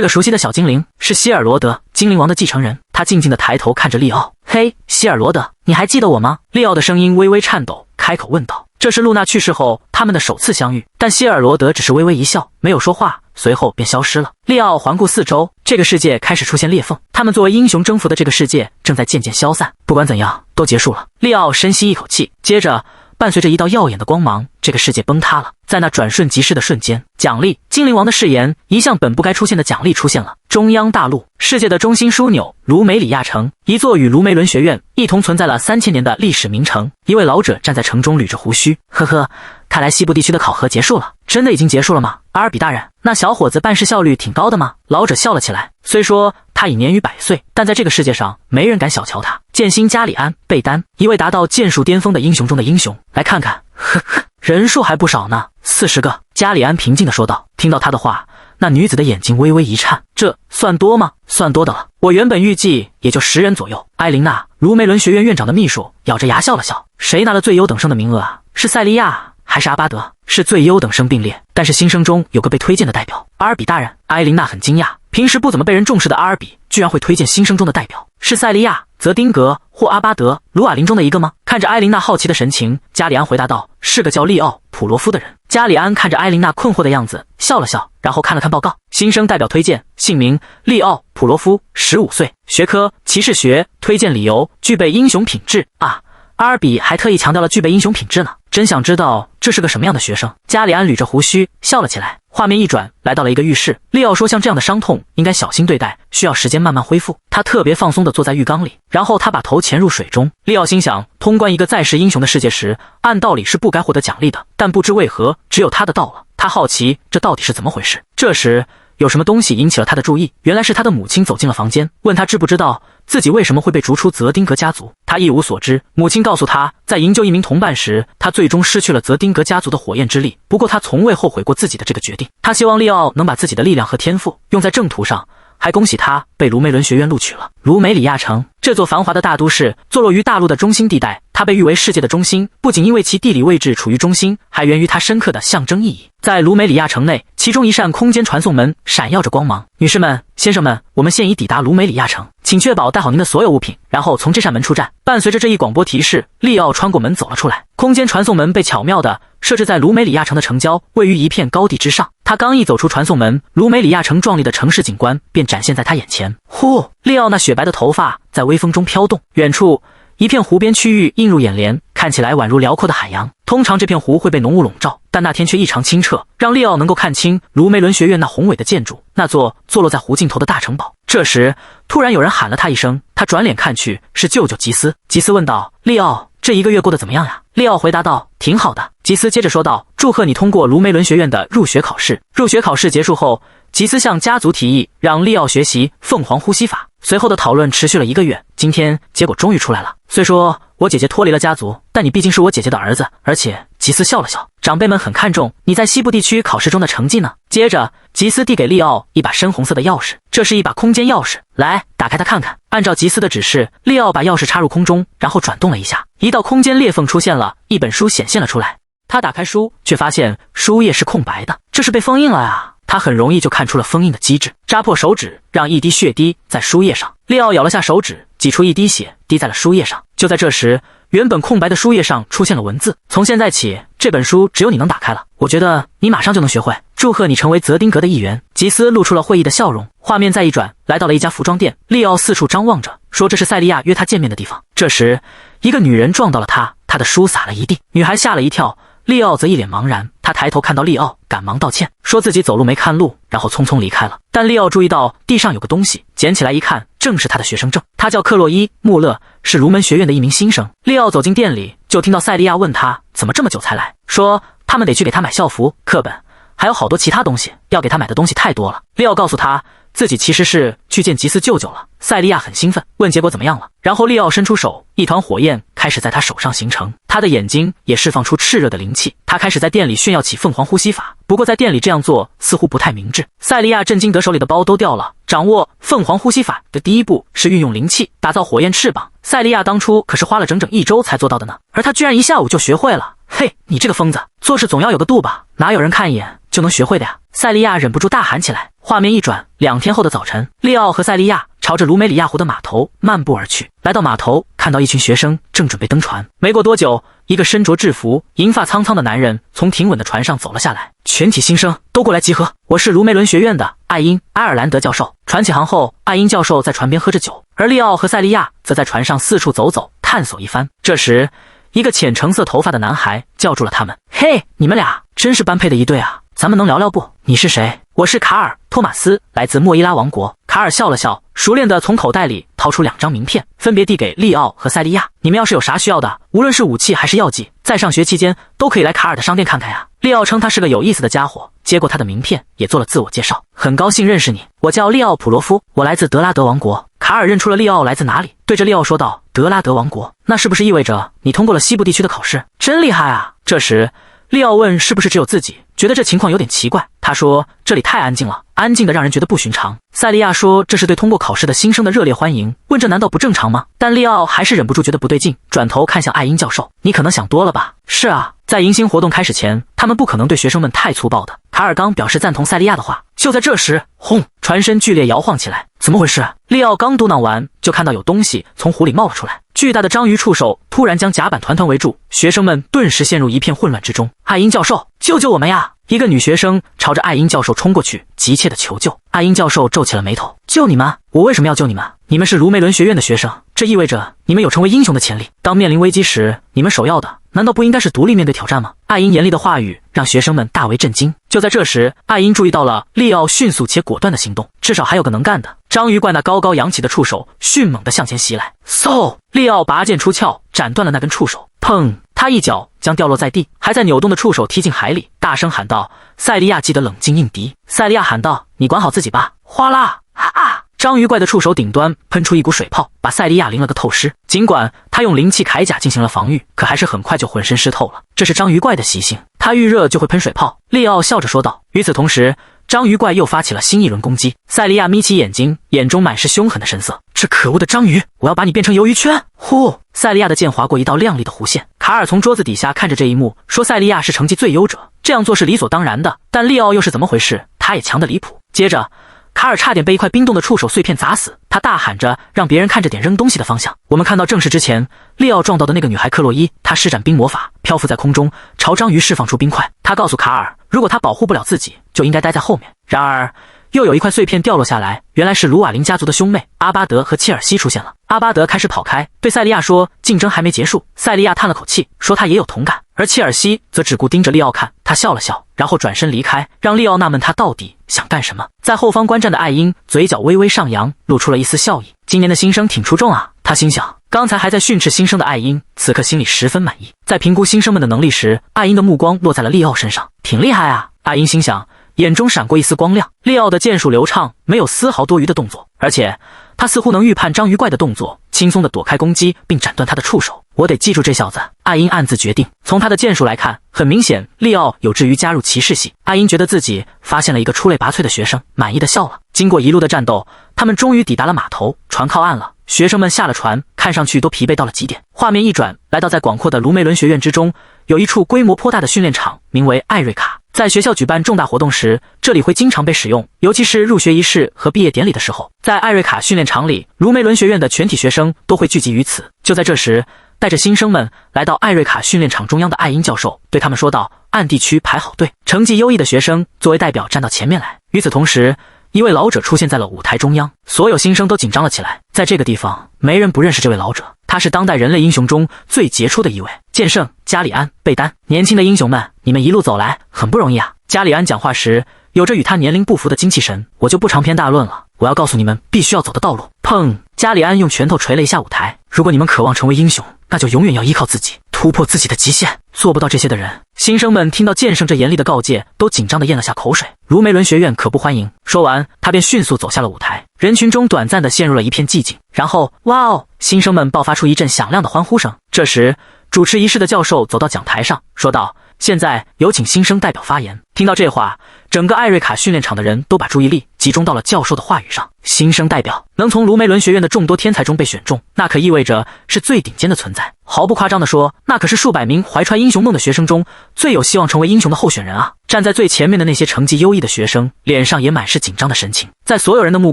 个熟悉的小精灵，是希尔罗德，精灵王的继承人。他静静地抬头看着利奥：“嘿，希尔罗德，你还记得我吗？”利奥的声音微微颤抖，开口问道。这是露娜去世后他们的首次相遇，但希尔罗德只是微微一笑，没有说话，随后便消失了。利奥环顾四周，这个世界开始出现裂缝，他们作为英雄征服的这个世界正在渐渐消散。不管怎样，都结束了。利奥深吸一口气，接着伴随着一道耀眼的光芒，这个世界崩塌了。在那转瞬即逝的瞬间，奖励，精灵王的誓言，一项本不该出现的奖励出现了。中央大陆，世界的中心枢纽，卢梅里亚城，一座与卢梅伦学院一同存在了3000年的历史名城。一位老者站在城中捋着胡须，呵呵，看来西部地区的考核结束了。真的已经结束了吗？阿尔比大人，那小伙子办事效率挺高的吗？老者笑了起来，虽说他已年逾100岁，但在这个世界上没人敢小瞧他。剑心加里安·贝丹，一位达到剑术巅峰的英雄中的英雄，来看看，呵呵，人数还不少呢，40个。加里安平静地说道。听到他的话，那女子的眼睛微微一颤，这算多吗？算多的了，我原本预计也就10人左右。埃琳娜，卢梅伦学院院长的秘书，咬着牙笑了笑。谁拿了最优等生的名额啊？是塞利亚还是阿巴德？是最优等生并列，但是新生中有个被推荐的代表。阿尔比大人，埃琳娜很惊讶，平时不怎么被人重视的阿尔比，居然会推荐新生中的代表，是塞利亚、泽丁格或阿巴德、卢瓦林中的一个吗？看着埃琳娜好奇的神情，加里安回答道：“是个叫利奥·普罗夫的人。”加里安看着埃琳娜困惑的样子，笑了笑，然后看了看报告，新生代表推荐，姓名利奥·普罗夫，15岁，学科骑士学，推荐理由具备英雄品质啊。阿尔比还特意强调了具备英雄品质呢，真想知道这是个什么样的学生。加里安捋着胡须笑了起来。画面一转，来到了一个浴室。利奥说，像这样的伤痛应该小心对待，需要时间慢慢恢复。他特别放松地坐在浴缸里，然后他把头潜入水中。利奥心想，通关一个在世英雄的世界时，按道理是不该获得奖励的，但不知为何只有他的到了。他好奇这到底是怎么回事。这时有什么东西引起了他的注意，原来是他的母亲走进了房间，问他知不知道自己为什么会被逐出泽丁格家族。他一无所知。母亲告诉他，在营救一名同伴时，他最终失去了泽丁格家族的火焰之力，不过他从未后悔过自己的这个决定。他希望利奥能把自己的力量和天赋用在正途上，还恭喜他被卢梅伦学院录取了。卢梅里亚城这座繁华的大都市坐落于大陆的中心地带，它被誉为世界的中心，不仅因为其地理位置处于中心，还源于它深刻的象征意义。在卢梅里亚城内，其中一扇空间传送门闪耀着光芒。女士们、先生们，我们现已抵达卢梅里亚城，请确保带好您的所有物品，然后从这扇门出站。伴随着这一广播提示，利奥穿过门走了出来。空间传送门被巧妙地设置在卢梅里亚城的城郊，位于一片高地之上。他刚一走出传送门，卢梅里亚城壮丽的城市景观便展现在他眼前。呼！利奥那雪白的头发在微风中飘动，远处一片湖边区域映入眼帘，看起来宛如辽阔的海洋。通常这片湖会被浓雾笼罩，但那天却异常清澈，让利奥能够看清卢梅伦学院那宏伟的建筑，那座坐落在湖尽头的大城堡。这时突然有人喊了他一声，他转脸看去，是舅舅吉斯。吉斯问道：“利奥，这一个月过得怎么样呀？”利奥回答道：“挺好的。”吉斯接着说道：“祝贺你通过卢梅伦学院的入学考试。”入学考试结束后，吉斯向家族提议让利奥学习凤凰呼吸法。随后的讨论持续了1个月，今天结果终于出来了。虽说我姐姐脱离了家族，但你毕竟是我姐姐的儿子，而且吉斯笑了笑，长辈们很看重你在西部地区考试中的成绩呢。接着，吉斯递给利奥一把深红色的钥匙，这是一把空间钥匙，来，打开它看看。按照吉斯的指示，利奥把钥匙插入空中，然后转动了一下，一道空间裂缝出现了，一本书显现了出来。他打开书，却发现书页是空白的，这是被封印了啊！他很容易就看出了封印的机制，扎破手指，让一滴血滴在书页上。利奥咬了下手指，挤出一滴血，滴在了书页上。就在这时，原本空白的书页上出现了文字：从现在起，这本书只有你能打开了。我觉得你马上就能学会。祝贺你成为泽丁格的一员。吉斯露出了会意的笑容。画面再一转，来到了一家服装店。利奥四处张望着，说这是塞利亚约他见面的地方。这时，一个女人撞到了他，他的书洒了一地。女孩吓了一跳，利奥则一脸茫然。他抬头看到利奥，赶忙道歉，说自己走路没看路，然后匆匆离开了。但利奥注意到地上有个东西，捡起来一看，正是他的学生证。他叫克洛伊·穆勒，是卢门学院的一名新生。利奥走进店里，就听到塞利亚问他怎么这么久才来，说他们得去给他买校服、课本，还有好多其他东西，要给他买的东西太多了。利奥告诉他自己其实是去见吉斯舅舅了。塞利亚很兴奋，问结果怎么样了。然后利奥伸出手，一团火焰开始在他手上形成，他的眼睛也释放出炽热的灵气。他开始在店里炫耀起凤凰呼吸法，不过在店里这样做似乎不太明智。塞利亚震惊得手里的包都掉了。掌握凤凰呼吸法的第一步是运用灵气打造火焰翅膀，塞利亚当初可是花了整整1周才做到的呢，而他居然1下午就学会了。嘿，你这个疯子，做事总要有个度吧，哪有人看一眼就能学会的呀？塞利亚忍不住大喊起来。画面一转，2天后的早晨，利奥和塞利亚朝着卢梅里亚湖的码头漫步而去。来到码头，看到一群学生正准备登船。没过多久，一个身着制服、银发苍苍的男人从停稳的船上走了下来。全体新生都过来集合，我是卢梅伦学院的艾因·埃尔兰德教授。船起航后，艾因教授在船边喝着酒，而利奥和塞利亚则在船上四处走走，探索一番。这时，一个浅橙色头发的男孩叫住了他们：“嘿，你们俩真是般配的一对啊！咱们能聊聊不？你是谁？”“我是卡尔·托马斯，来自莫伊拉王国。”卡尔笑了笑，熟练地从口袋里掏出2张名片，分别递给利奥和塞利亚。“你们要是有啥需要的，无论是武器还是药剂，在上学期间都可以来卡尔的商店看看呀。”利奥称他是个有意思的家伙，接过他的名片，也做了自我介绍：“很高兴认识你，我叫利奥·普罗夫，我来自德拉德王国。”卡尔认出了利奥来自哪里，对着利奥说道：“德拉德王国，那是不是意味着你通过了西部地区的考试？真厉害啊！”这时，利奥问是不是只有自己觉得这情况有点奇怪。他说这里太安静了，安静的让人觉得不寻常。塞利亚说这是对通过考试的新生的热烈欢迎，问这难道不正常吗？但利奥还是忍不住觉得不对劲，转头看向艾因教授：“你可能想多了吧？”“是啊，在迎新活动开始前，他们不可能对学生们太粗暴的。”卡尔刚表示赞同塞利亚的话，就在这时，轰！船身剧烈摇晃起来，怎么回事？利奥刚嘟囔完，就看到有东西从湖里冒了出来。巨大的章鱼触手突然将甲板团团围住，学生们顿时陷入一片混乱之中。艾因教授，救救我们呀！一个女学生朝着艾因教授冲过去，急切地求救。艾因教授皱起了眉头：救你们？我为什么要救你们？你们是卢梅伦学院的学生，这意味着你们有成为英雄的潜力。当面临危机时，你们首要的难道不应该是独立面对挑战吗？艾因严厉的话语让学生们大为震惊。就在这时，艾因注意到了利奥迅速且果断的行动，至少还有个能干的。章鱼怪那高高扬起的触手迅猛地向前袭来，嗖！利奥拔剑出鞘，斩断了那根触手。砰！他一脚将掉落在地，还在扭动的触手踢进海里，大声喊道：“塞利亚，记得冷静应敌。”塞利亚喊道：“你管好自己吧。”哗啦！啊！章鱼怪的触手顶端喷出一股水泡，把塞利亚淋了个透湿。尽管他用灵气铠甲进行了防御，可还是很快就浑身湿透了。这是章鱼怪的习性，他遇热就会喷水泡。利奥笑着说道。与此同时，章鱼怪又发起了新一轮攻击。塞利亚眯起眼睛，眼中满是凶狠的神色。这可恶的章鱼，我要把你变成鱿鱼圈！呼！塞利亚的剑划过一道亮丽的弧线。卡尔从桌子底下看着这一幕，说塞利亚是成绩最优者，这样做是理所当然的。但利奥又是怎么回事？他也强得离谱。接着，卡尔差点被一块冰冻的触手碎片砸死，他大喊着让别人看着点扔东西的方向。我们看到正视之前，利奥撞到的那个女孩克洛伊，她施展冰魔法，漂浮在空中，朝章鱼释放出冰块。他告诉卡尔，如果他保护不了自己，就应该待在后面。然而，又有一块碎片掉落下来，原来是卢瓦林家族的兄妹阿巴德和切尔西出现了。阿巴德开始跑开，对塞利亚说竞争还没结束。塞利亚叹了口气，说他也有同感。而切尔西则只顾盯着利奥看，他笑了笑，然后转身离开，让利奥纳闷他到底想干什么。在后方观战的艾因嘴角微微上扬，露出了一丝笑意。今年的新生挺出众啊，他心想。刚才还在训斥新生的艾因，此刻心里十分满意。在评估新生们的能力时，艾因的目光落在了利奥身上，挺厉害啊。艾因心想，眼中闪过一丝光亮。利奥的剑术流畅，没有丝毫多余的动作，而且他似乎能预判章鱼怪的动作，轻松地躲开攻击并斩断他的触手。我得记住这小子，艾因暗自决定。从他的剑术来看，很明显利奥有志于加入骑士系。艾因觉得自己发现了一个出类拔萃的学生，满意的笑了。经过一路的战斗，他们终于抵达了码头，船靠岸了。学生们下了船，看上去都疲惫到了极点。画面一转，来到在广阔的卢梅伦学院之中，有一处规模颇大的训练场，名为艾瑞卡。在学校举办重大活动时，这里会经常被使用，尤其是入学仪式和毕业典礼的时候。在艾瑞卡训练场里，卢梅伦学院的全体学生都会聚集于此。就在这时，带着新生们来到艾瑞卡训练场中央的艾因教授对他们说道：“按地区排好队，成绩优异的学生作为代表站到前面来。”与此同时，一位老者出现在了舞台中央，所有新生都紧张了起来。在这个地方，没人不认识这位老者，他是当代人类英雄中最杰出的一位。剑圣、加里安、贝丹，年轻的英雄们，你们一路走来很不容易啊。加里安讲话时有着与他年龄不符的精气神，我就不长篇大论了，我要告诉你们必须要走的道路。砰！加里安用拳头捶了一下舞台。如果你们渴望成为英雄，那就永远要依靠自己，突破自己的极限。做不到这些的人，新生们听到剑圣这严厉的告诫，都紧张地咽了下口水。卢梅伦学院可不欢迎。说完，他便迅速走下了舞台。人群中短暂地陷入了一片寂静，然后，哇哦！新生们爆发出一阵响亮的欢呼声。这时，主持仪式的教授走到讲台上，说道：“现在有请新生代表发言。”听到这话，整个艾瑞卡训练场的人都把注意力集中到了教授的话语上。新生代表能从卢梅伦学院的众多天才中被选中，那可意味着是最顶尖的存在。毫不夸张地说，那可是数百名怀揣英雄梦的学生中最有希望成为英雄的候选人啊！站在最前面的那些成绩优异的学生，脸上也满是紧张的神情。在所有人的目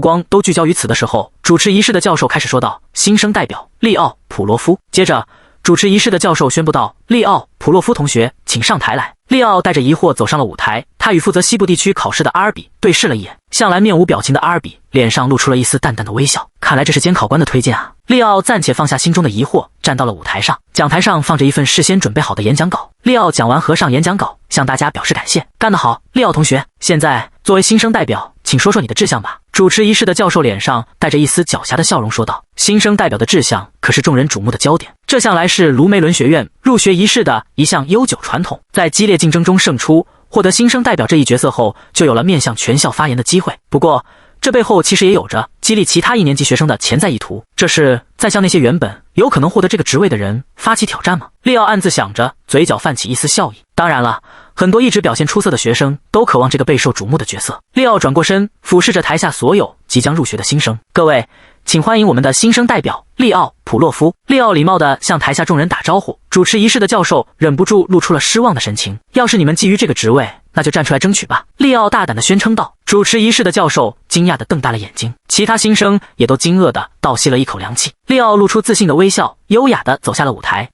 光都聚焦于此的时候，主持仪式的教授开始说道：“新生代表利奥·普洛夫。”接着，主持仪式的教授宣布道：“利奥·普洛夫同学，请上台来。”利奥带着疑惑走上了舞台，他与负责西部地区考试的阿尔比对视了一眼。向来面无表情的阿尔比脸上露出了一丝淡淡的微笑，看来这是监考官的推荐啊。利奥暂且放下心中的疑惑，站到了舞台上。讲台上放着一份事先准备好的演讲稿。利奥讲完合上演讲稿，向大家表示感谢。干得好，利奥同学！现在作为新生代表，请说说你的志向吧。主持仪式的教授脸上带着一丝狡黠的笑容说道：“新生代表的志向可是众人瞩目的焦点，这向来是卢梅伦学院入学仪式的一项悠久传统。在激烈竞争中胜出，获得新生代表这一角色后，就有了面向全校发言的机会。不过，这背后其实也有着激励其他一年级学生的潜在意图，这是在向那些原本有可能获得这个职位的人发起挑战吗？”利奥暗自想着，嘴角泛起一丝笑意。当然了，很多一直表现出色的学生都渴望这个备受瞩目的角色。利奥转过身，俯视着台下所有即将入学的新生：“各位，请欢迎我们的新生代表利奥·普洛夫。利奥礼貌地向台下众人打招呼。主持仪式的教授忍不住露出了失望的神情。要是你们觊觎这个职位，那就站出来争取吧。利奥大胆地宣称道。主持仪式的教授惊讶地瞪大了眼睛，其他新生也都惊愕地倒吸了一口凉气。利奥露出自信的微笑，优雅地走下了舞台。